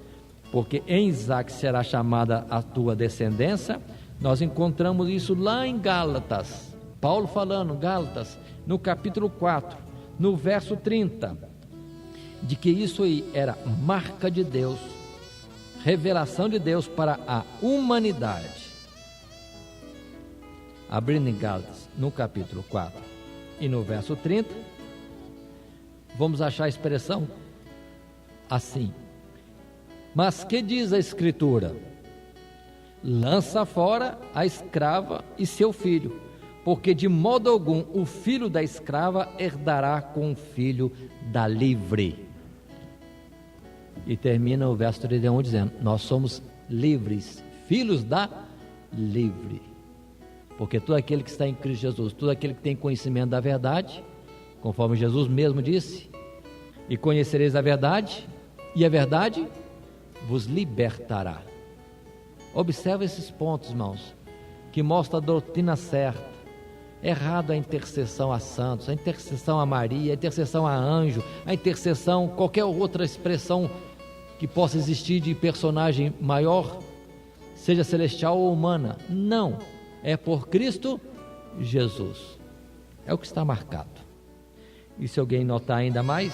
porque em Isaac será chamada a tua descendência, nós encontramos isso lá em Gálatas. Paulo falando, Gálatas, no capítulo 4, no verso 30, de que isso aí era marca de Deus, revelação de Deus para a humanidade. Abrindo em Gálatas, no capítulo 4 e no verso 30, vamos achar a expressão assim: mas que diz a Escritura? Lança fora a escrava e seu filho, porque de modo algum o filho da escrava herdará com o filho da livre. E termina o verso 31 dizendo: nós somos livres, filhos da livre. Porque todo aquele que está em Cristo Jesus, todo aquele que tem conhecimento da verdade, conforme Jesus mesmo disse, e conhecereis a verdade, e a verdade vos libertará. Observe esses pontos, irmãos, que mostra a doutrina certa. Errado a intercessão a santos, a intercessão a Maria, a intercessão a anjo, a intercessão, qualquer outra expressão que possa existir de personagem maior, seja celestial ou humana. Não, é por Cristo Jesus. É o que está marcado. E se alguém notar ainda mais,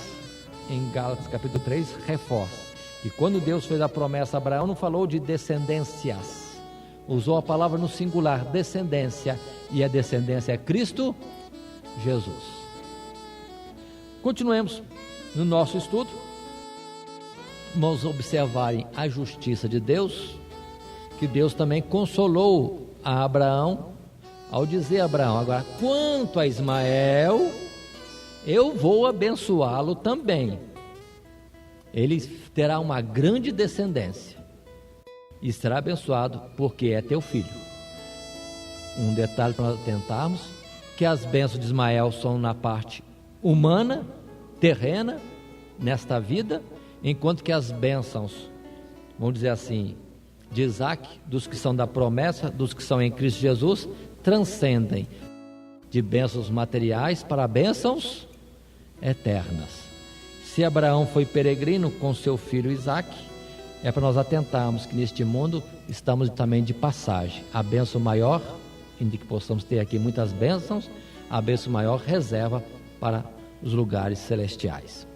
em Gálatas capítulo 3, reforça. E quando Deus fez a promessa a Abraão, não falou de descendências, usou a palavra no singular, descendência, e a descendência é Cristo Jesus. Continuemos no nosso estudo. Vamos observarem a justiça de Deus, que Deus também consolou a Abraão, ao dizer a Abraão: agora, quanto a Ismael, eu vou abençoá-lo também. Ele terá uma grande descendência e será abençoado porque é teu filho. Um detalhe para nós atentarmos, que as bênçãos de Ismael são na parte humana, terrena, nesta vida, enquanto que as bênçãos, vamos dizer assim, de Isaac, dos que são da promessa, dos que são em Cristo Jesus, transcendem de bênçãos materiais para bênçãos eternas. Se Abraão foi peregrino com seu filho Isaac, é para nós atentarmos que neste mundo estamos também de passagem. A bênção maior, ainda que possamos ter aqui muitas bênçãos, a bênção maior reserva para os lugares celestiais.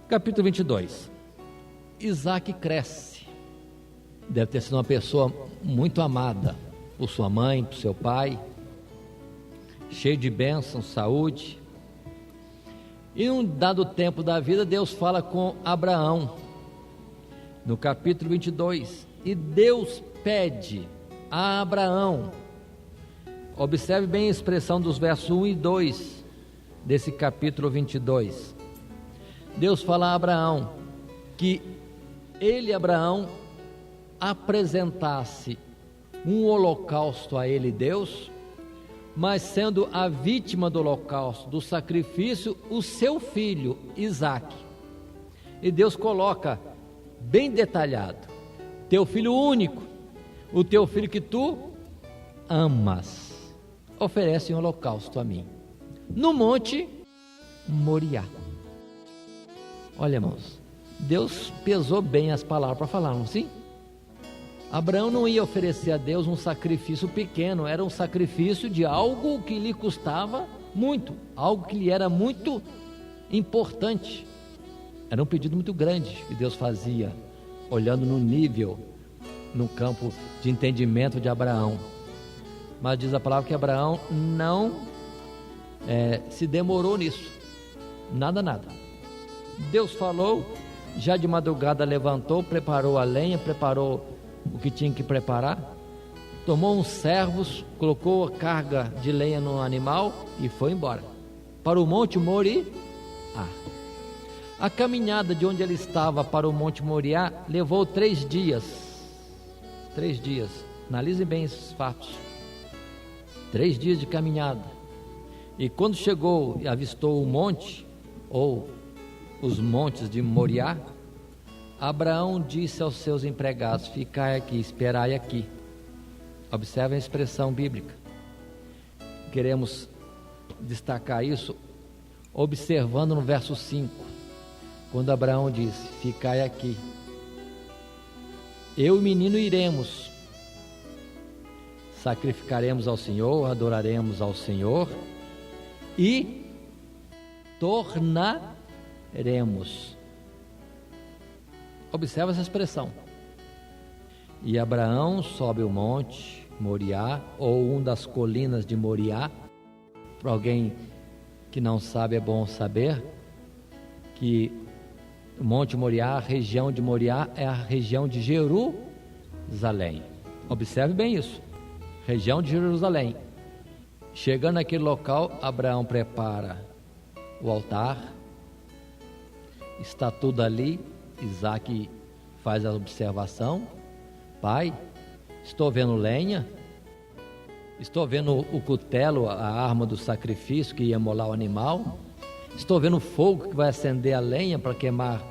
Capítulo 22. Isaac cresce. Deve ter sido uma pessoa muito amada por sua mãe, por seu pai, cheio de bênçãos, saúde. E em um dado tempo da vida, Deus fala com Abraão, no capítulo 22, e Deus pede a Abraão, observe bem a expressão dos versos 1 e 2, desse capítulo 22, Deus fala a Abraão, que ele, Abraão, apresentasse um holocausto a ele, Deus, mas sendo a vítima do holocausto, do sacrifício, o seu filho, Isaac. E Deus coloca bem detalhado: teu filho único, o teu filho que tu amas, oferece um holocausto a mim, no monte Moriá. Olha, irmãos, Deus pesou bem as palavras para falar, não é assim? Abraão não ia oferecer a Deus um sacrifício pequeno, era um sacrifício de algo que lhe custava muito, algo que lhe era muito importante. Era um pedido muito grande que Deus fazia, olhando no nível, no campo de entendimento de Abraão. Mas diz a palavra que Abraão não se demorou nisso, nada. Deus falou Já de madrugada levantou, preparou a lenha, preparou o que tinha que preparar, tomou uns servos, colocou a carga de lenha no animal e foi embora para o Monte Moriá. A caminhada de onde ele estava para o Monte Moriá levou 3 dias. 3 dias, analisem bem esses fatos. 3 dias de caminhada. E quando chegou e avistou o monte, ou os montes de Moriá, Abraão disse aos seus empregados: ficai aqui, esperai aqui. Observe a expressão bíblica. Queremos destacar isso observando no verso 5, quando Abraão disse: ficai aqui, eu e o menino iremos, sacrificaremos ao Senhor, adoraremos ao Senhor e tornaremos. Observa essa expressão. E Abraão sobe o monte Moriá, ou uma das colinas de Moriá. Para alguém que não sabe, é bom saber que o Monte Moriá, a região de Moriá, é a região de Jerusalém. Observe bem isso, região de Jerusalém. Chegando naquele local, Abraão prepara o altar, está tudo ali. Isaac faz a observação: pai, estou vendo lenha, estou vendo o cutelo, a arma do sacrifício que ia molar o animal, estou vendo o fogo que vai acender a lenha para queimar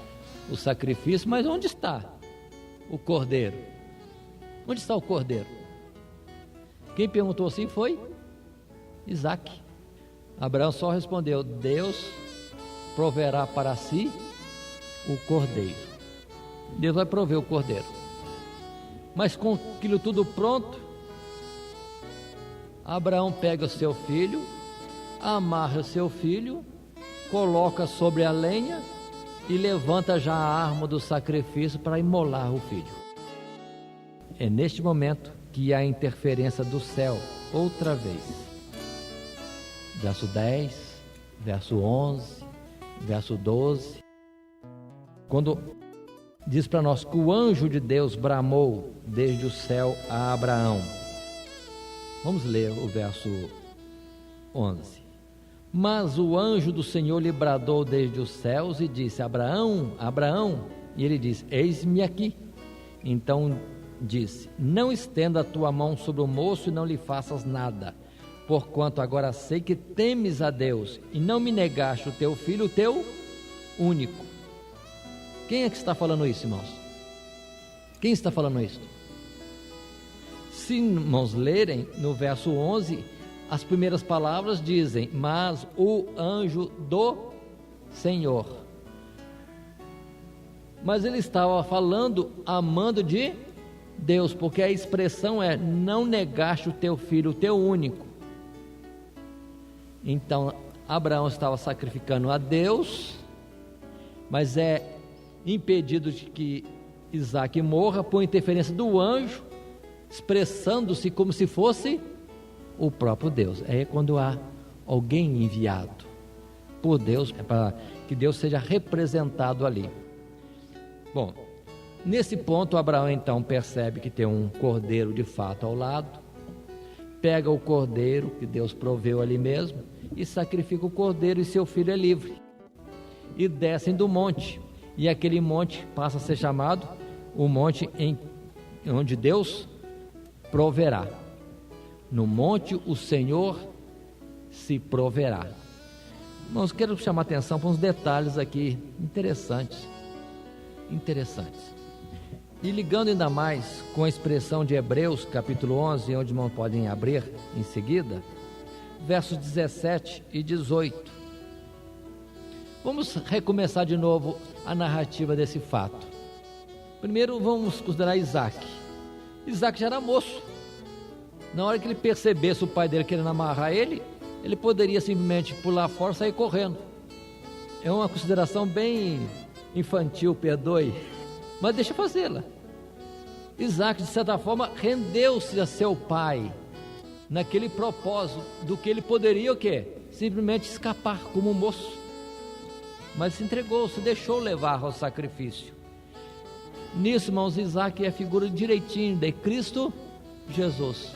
o sacrifício, mas onde está o cordeiro? Onde está o cordeiro? Quem perguntou assim foi Isaac. Abraão só respondeu: Deus proverá para si o cordeiro. Deus vai prover o cordeiro. Mas com aquilo tudo pronto, Abraão pega o seu filho, amarra o seu filho, coloca sobre a lenha e levanta já a arma do sacrifício para imolar o filho. É neste momento que há a interferência do céu outra vez. Verso 10, verso 11, verso 12. Quando diz para nós que o anjo de Deus bramou desde o céu a Abraão. Vamos ler o verso 11. Mas o anjo do Senhor lhe bradou desde os céus e disse: Abraão, Abraão. E ele disse: eis-me aqui. Então disse: não estenda a tua mão sobre o moço e não lhe faças nada, porquanto agora sei que temes a Deus e não me negaste o teu filho, o teu único. Quem é que está falando isso, irmãos? Quem está falando isso? Se irmãos lerem no verso 11, as primeiras palavras dizem: mas o anjo do Senhor. Mas ele estava falando amando de Deus, porque a expressão é: não negaste o teu filho, o teu único. Então Abraão estava sacrificando a Deus, mas é impedido de que Isaac morra por interferência do anjo, expressando-se como se fosse o próprio Deus. É quando há alguém enviado por Deus, é para que Deus seja representado ali. Bom, nesse ponto Abraão então percebe que tem um cordeiro de fato ao lado, pega o cordeiro que Deus proveu ali mesmo e sacrifica o cordeiro, e seu filho é livre, e descem do monte. E aquele monte passa a ser chamado o monte onde Deus proverá. No monte o Senhor se proverá. Irmãos, quero chamar a atenção para uns detalhes aqui interessantes. E ligando ainda mais com a expressão de Hebreus capítulo 11, onde irmãos podem abrir em seguida, versos 17 e 18. Vamos recomeçar de novo a narrativa desse fato. Primeiro vamos considerar Isaac. Isaac já era moço. Na hora que ele percebesse o pai dele querendo amarrar ele, ele poderia simplesmente pular fora e sair correndo. É uma consideração bem infantil, perdoe, mas deixa eu fazê-la. Isaac, de certa forma, rendeu-se a seu pai naquele propósito do que ele poderia o quê? Simplesmente escapar como um moço. mas se entregou, se deixou levar ao sacrifício. Nisso, irmãos, Isaac é a figura direitinho de Cristo Jesus,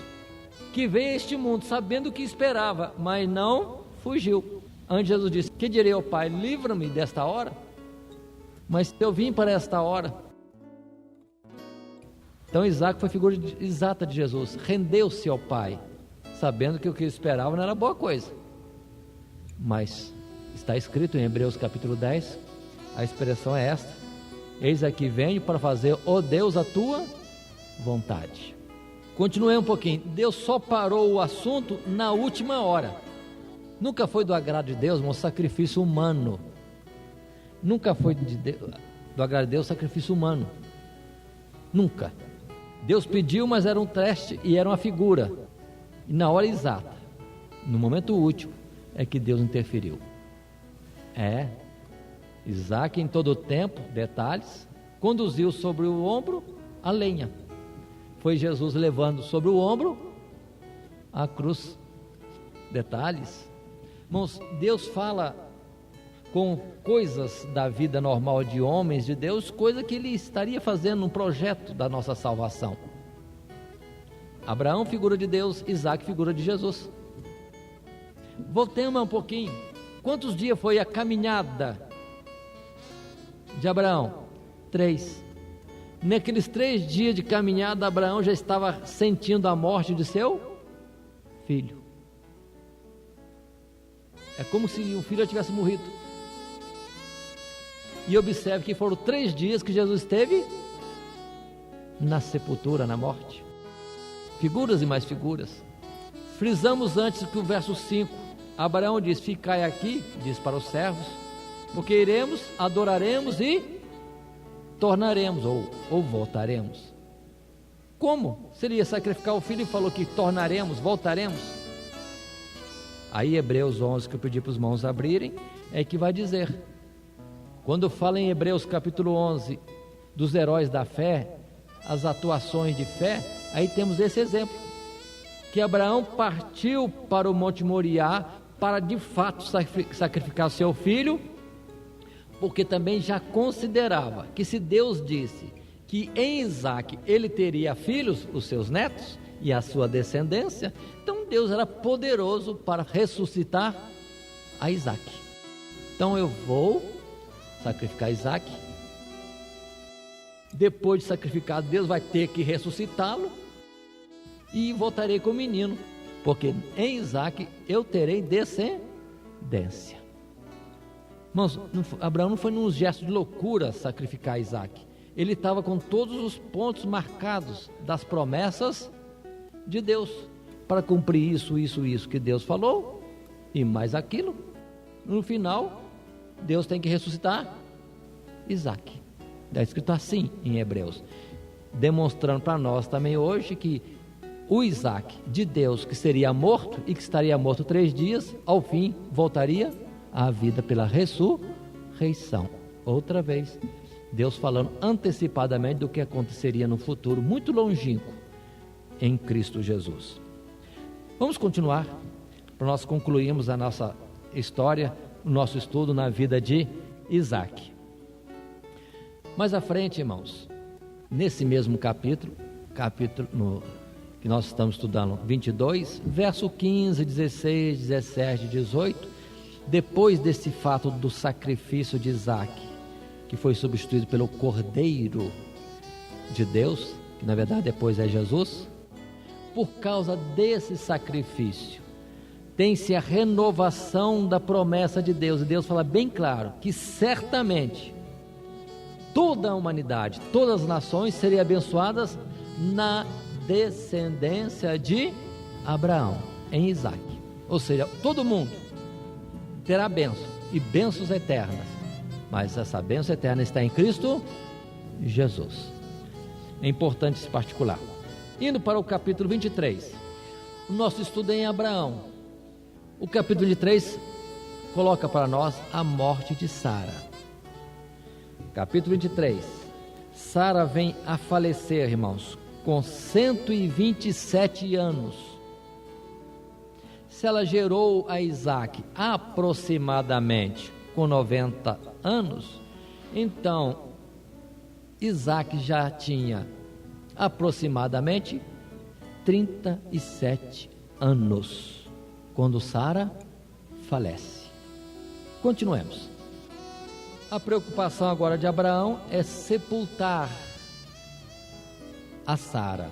que veio a este mundo sabendo o que esperava, mas não fugiu. Antes Jesus disse: que direi ao Pai, livra-me desta hora? Mas eu vim para esta hora. Então Isaac foi a figura exata de Jesus, rendeu-se ao Pai, sabendo que o que esperava não era boa coisa. Mas está escrito em Hebreus capítulo 10, a expressão é esta: eis aqui venho para fazer, ó Deus, a tua vontade. Continuei um pouquinho. Deus só parou o assunto na última hora. Nunca foi do agrado de Deus um sacrifício humano. Nunca foi do agrado de Deus sacrifício humano. Nunca. Deus pediu, mas era um teste e era uma figura. E na hora exata, no momento útil, é que Deus interferiu. Isaac em todo o tempo, detalhes, conduziu sobre o ombro a lenha. Foi Jesus levando sobre o ombro a cruz. Detalhes. Irmãos, Deus fala com coisas da vida normal de homens de Deus, coisa que Ele estaria fazendo no projeto da nossa salvação. Abraão, figura de Deus; Isaac, figura de Jesus. Voltemos um pouquinho. Quantos dias foi a caminhada de Abraão? 3. Naqueles 3 dias de caminhada, Abraão já estava sentindo a morte de seu filho. É como se o filho já tivesse morrido. E observe que foram 3 dias que Jesus esteve na sepultura, na morte. Figuras e mais figuras. Frisamos antes que o verso 5, Abraão diz: ficai aqui, diz para os servos, porque iremos, adoraremos e tornaremos, ou voltaremos. Como seria sacrificar o filho? E falou que tornaremos, voltaremos. Aí Hebreus 11, que eu pedi para os irmãos abrirem, é que vai dizer, quando fala em Hebreus capítulo 11 dos heróis da fé, as atuações de fé, aí temos esse exemplo, que Abraão partiu para o Monte Moriá para de fato sacrificar seu filho, porque também já considerava que se Deus disse que em Isaac ele teria filhos, os seus netos e a sua descendência, então Deus era poderoso para ressuscitar a Isaac. Então eu vou sacrificar Isaac, depois de sacrificado Deus vai ter que ressuscitá-lo e voltarei com o menino, porque em Isaac eu terei descendência. Irmãos, Abraão não foi num gesto de loucura sacrificar Isaac. Ele estava com todos os pontos marcados das promessas de Deus, para cumprir isso que Deus falou, e mais aquilo. No final, Deus tem que ressuscitar Isaac. Está escrito assim em Hebreus, demonstrando para nós também hoje que o Isaac de Deus, que seria morto e que estaria morto 3 dias, ao fim voltaria à vida pela ressurreição. Outra vez, Deus falando antecipadamente do que aconteceria no futuro muito longínquo em Cristo Jesus. Vamos continuar para nós concluirmos a nossa história, o nosso estudo na vida de Isaac. Mais à frente, irmãos, nesse mesmo capítulo que nós estamos estudando, 22, verso 15, 16, 17, 18, depois desse fato do sacrifício de Isaac, que foi substituído pelo Cordeiro de Deus, que na verdade depois é Jesus, por causa desse sacrifício, tem-se a renovação da promessa de Deus, e Deus fala bem claro, que certamente toda a humanidade, todas as nações seriam abençoadas na descendência de Abraão, em Isaac. Ou seja, todo mundo terá bênção, e bênçãos eternas, mas essa bênção eterna está em Cristo Jesus. É importante esse particular. Indo para o capítulo 23, o nosso estudo é em Abraão. O capítulo 23 coloca para nós a morte de Sara. Capítulo 23, Sara vem a falecer, irmãos, com 127 anos. Se ela gerou a Isaac aproximadamente com 90 anos. Então, Isaac já tinha aproximadamente 37 anos, quando Sara falece. Continuemos. A preocupação agora de Abraão é sepultar a Sara.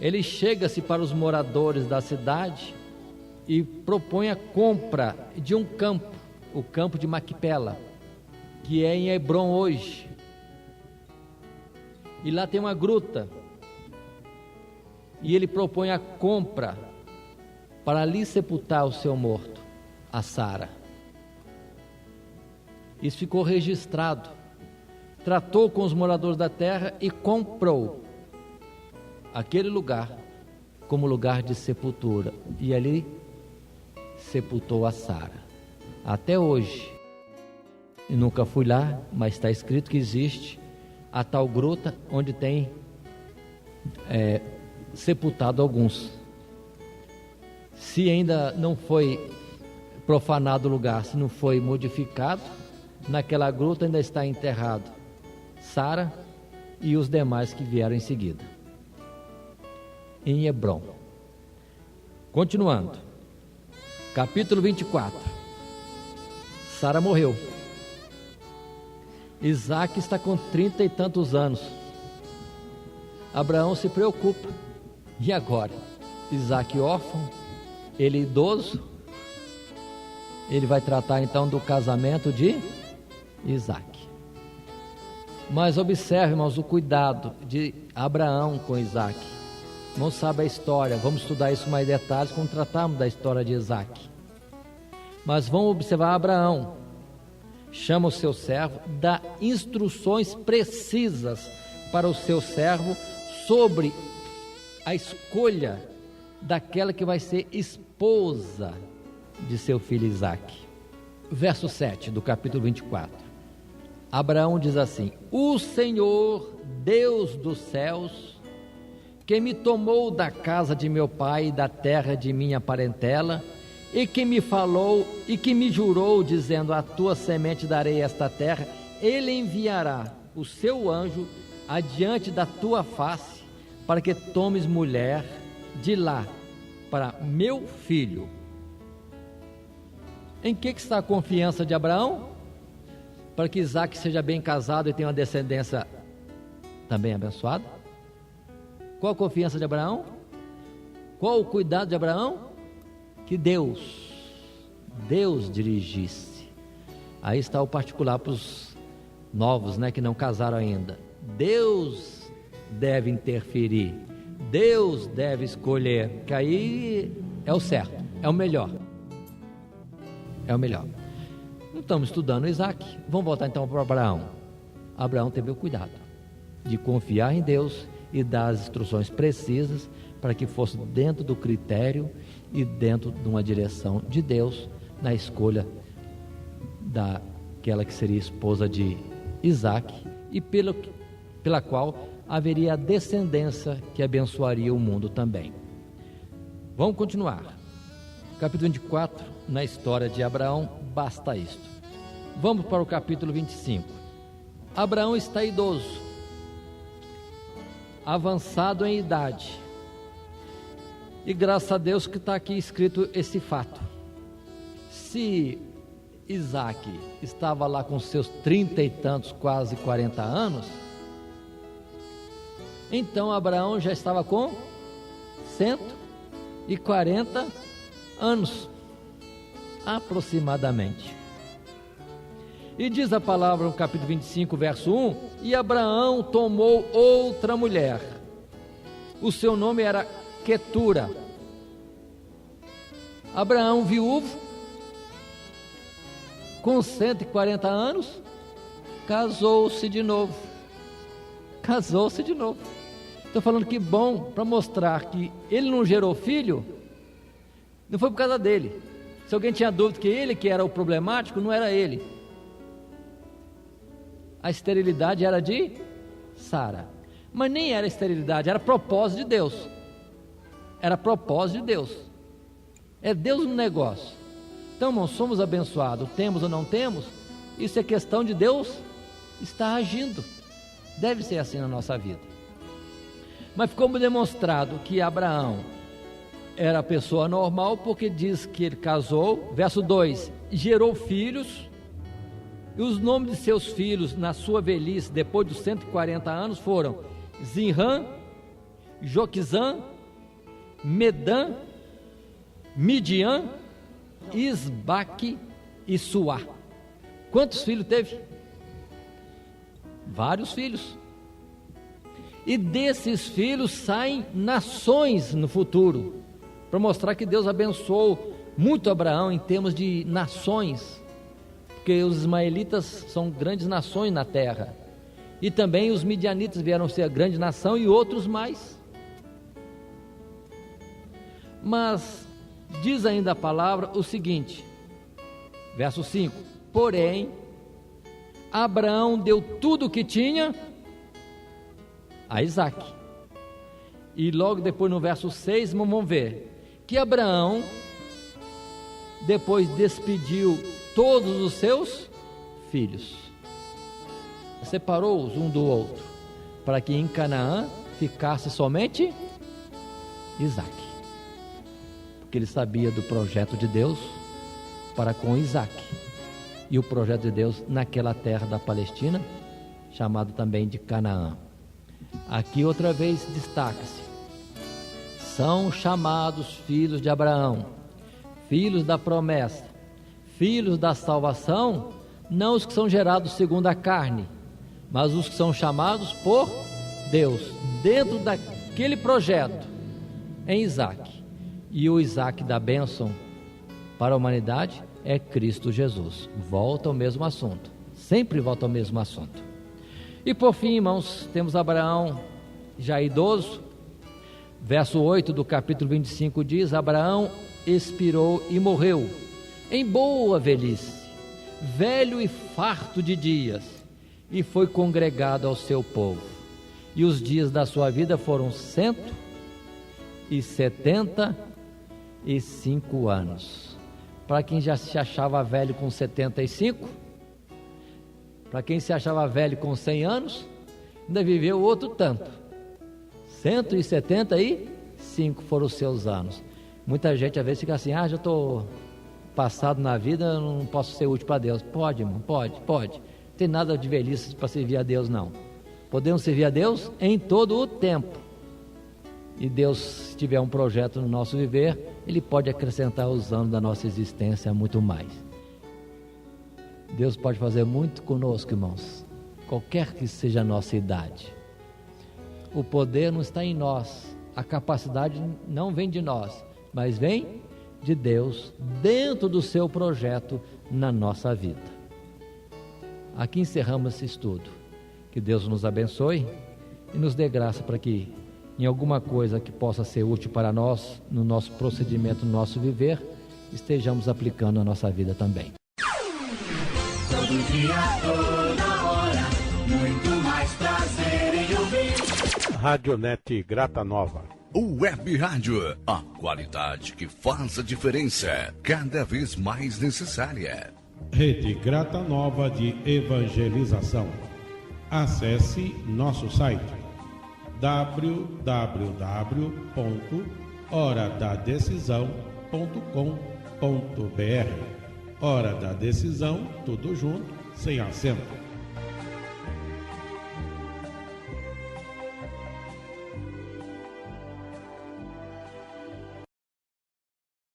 Ele chega-se para os moradores da cidade e propõe a compra de um campo, o campo de Maquipela, que é em Hebrom hoje. E lá tem uma gruta. E ele propõe a compra para ali sepultar o seu morto, a Sara. Isso ficou registrado. Tratou com os moradores da terra e comprou aquele lugar como lugar de sepultura. E ali sepultou a Sara. Até hoje. Eu nunca fui lá, mas está escrito que existe a tal gruta onde tem sepultado alguns. Se ainda não foi profanado o lugar, se não foi modificado, naquela gruta ainda está enterrado Sara e os demais que vieram em seguida, em Hebrom. Continuando, capítulo 24. Sara morreu. Isaac está com 30 e tantos anos. Abraão se preocupa. E agora? Isaac órfão, ele idoso. Ele vai tratar então do casamento de Isaac. Mas observe, irmãos, o cuidado de Abraão com Isaac. Não sabe a história, vamos estudar isso mais detalhes quando tratarmos da história de Isaac. Mas vamos observar Abraão. Chama o seu servo, dá instruções precisas para o seu servo sobre a escolha daquela que vai ser esposa de seu filho Isaac. Verso 7 do capítulo 24. Abraão diz assim: o Senhor, Deus dos céus, que me tomou da casa de meu pai e da terra de minha parentela, e que me falou e que me jurou, dizendo: a tua semente darei esta terra, ele enviará o seu anjo adiante da tua face, para que tomes mulher de lá para meu filho. Em que está a confiança de Abraão? Para que Isaac seja bem casado e tenha uma descendência também abençoada. Qual a confiança de Abraão? Qual o cuidado de Abraão? Que Deus dirigisse. Aí está o particular para os novos, que não casaram ainda. Deus deve interferir, Deus deve escolher, que aí é o certo, é o melhor. É o melhor. Não estamos estudando Isaac, vamos voltar então para Abraão. Abraão teve o cuidado de confiar em Deus e dar as instruções precisas para que fosse dentro do critério e dentro de uma direção de Deus na escolha daquela que seria esposa de Isaac e pela qual haveria a descendência que abençoaria o mundo também. Vamos continuar. Capítulo 24, na história de Abraão, basta isto. Vamos para o capítulo 25. Abraão está idoso, avançado em idade. E graças a Deus que está aqui escrito esse fato. Se Isaac estava lá com seus 30 e tantos, quase 40 anos, então Abraão já estava com 140 anos, aproximadamente. E diz a palavra no capítulo 25, verso 1: e Abraão tomou outra mulher, o seu nome era Quetura. Abraão, viúvo, com 140 anos, casou-se de novo. Estou falando que bom, para mostrar que ele não gerou filho, não foi por causa dele. Se alguém tinha dúvida que ele que era o problemático, não era ele. A esterilidade era de Sara, mas nem era esterilidade, era propósito de Deus. Era propósito de Deus. É Deus no negócio. Então, irmãos, somos abençoados, temos ou não temos, isso é questão de Deus estar agindo. Deve ser assim na nossa vida. Mas ficou demonstrado que Abraão era pessoa normal, porque diz que ele casou, verso 2, gerou filhos, e os nomes de seus filhos na sua velhice, depois dos 140 anos, foram Zinrã, Joquizã, Medã, Midian, Isbaque e Suá. Quantos filhos teve? Vários filhos. E desses filhos saem nações no futuro, para mostrar que Deus abençoou muito Abraão em termos de nações, porque os ismaelitas são grandes nações na terra, e também os midianitas vieram ser a grande nação e outros mais. Mas diz ainda a palavra o seguinte, verso 5: porém, Abraão deu tudo o que tinha a Isaque. E logo depois no verso 6, vamos ver que Abraão depois despediu todos os seus filhos, separou-os um do outro, para que em Canaã ficasse somente Isaque, porque ele sabia do projeto de Deus para com Isaque, e o projeto de Deus naquela terra da Palestina, chamada também de Canaã. Aqui outra vez destaca-se: são chamados filhos de Abraão, filhos da promessa, filhos da salvação, não os que são gerados segundo a carne, mas os que são chamados por Deus, dentro daquele projeto, em Isaque. E o Isaque da bênção para a humanidade é Cristo Jesus. Volta ao mesmo assunto, sempre volta ao mesmo assunto. E por fim, irmãos, temos Abraão já idoso. Verso 8 do capítulo 25 diz: Abraão expirou e morreu em boa velhice, velho e farto de dias, e foi congregado ao seu povo. E os dias da sua vida foram 175 anos. Para quem já se achava velho com 75, para quem se achava velho com 100 anos, ainda viveu outro tanto. 175 foram os seus anos. Muita gente às vezes fica assim: já estou passado na vida, não posso ser útil para Deus. Pode, irmão, pode. Não tem nada de velhice para servir a Deus, não. Podemos servir a Deus em todo o tempo. E Deus, se tiver um projeto no nosso viver, Ele pode acrescentar os anos da nossa existência muito mais. Deus pode fazer muito conosco, irmãos, qualquer que seja a nossa idade. O poder não está em nós, a capacidade não vem de nós, mas vem de Deus, dentro do seu projeto na nossa vida. Aqui encerramos esse estudo. Que Deus nos abençoe e nos dê graça para que, em alguma coisa que possa ser útil para nós, no nosso procedimento, no nosso viver, estejamos aplicando a nossa vida também. Todo dia, toda hora, muito mais prazer em ouvir. Radionet Grata Nova. Web Rádio, a qualidade que faz a diferença, cada vez mais necessária. Rede Grata Nova de Evangelização. Acesse nosso site www.horadadecisão.com.br. Hora da Decisão, tudo junto, sem acento.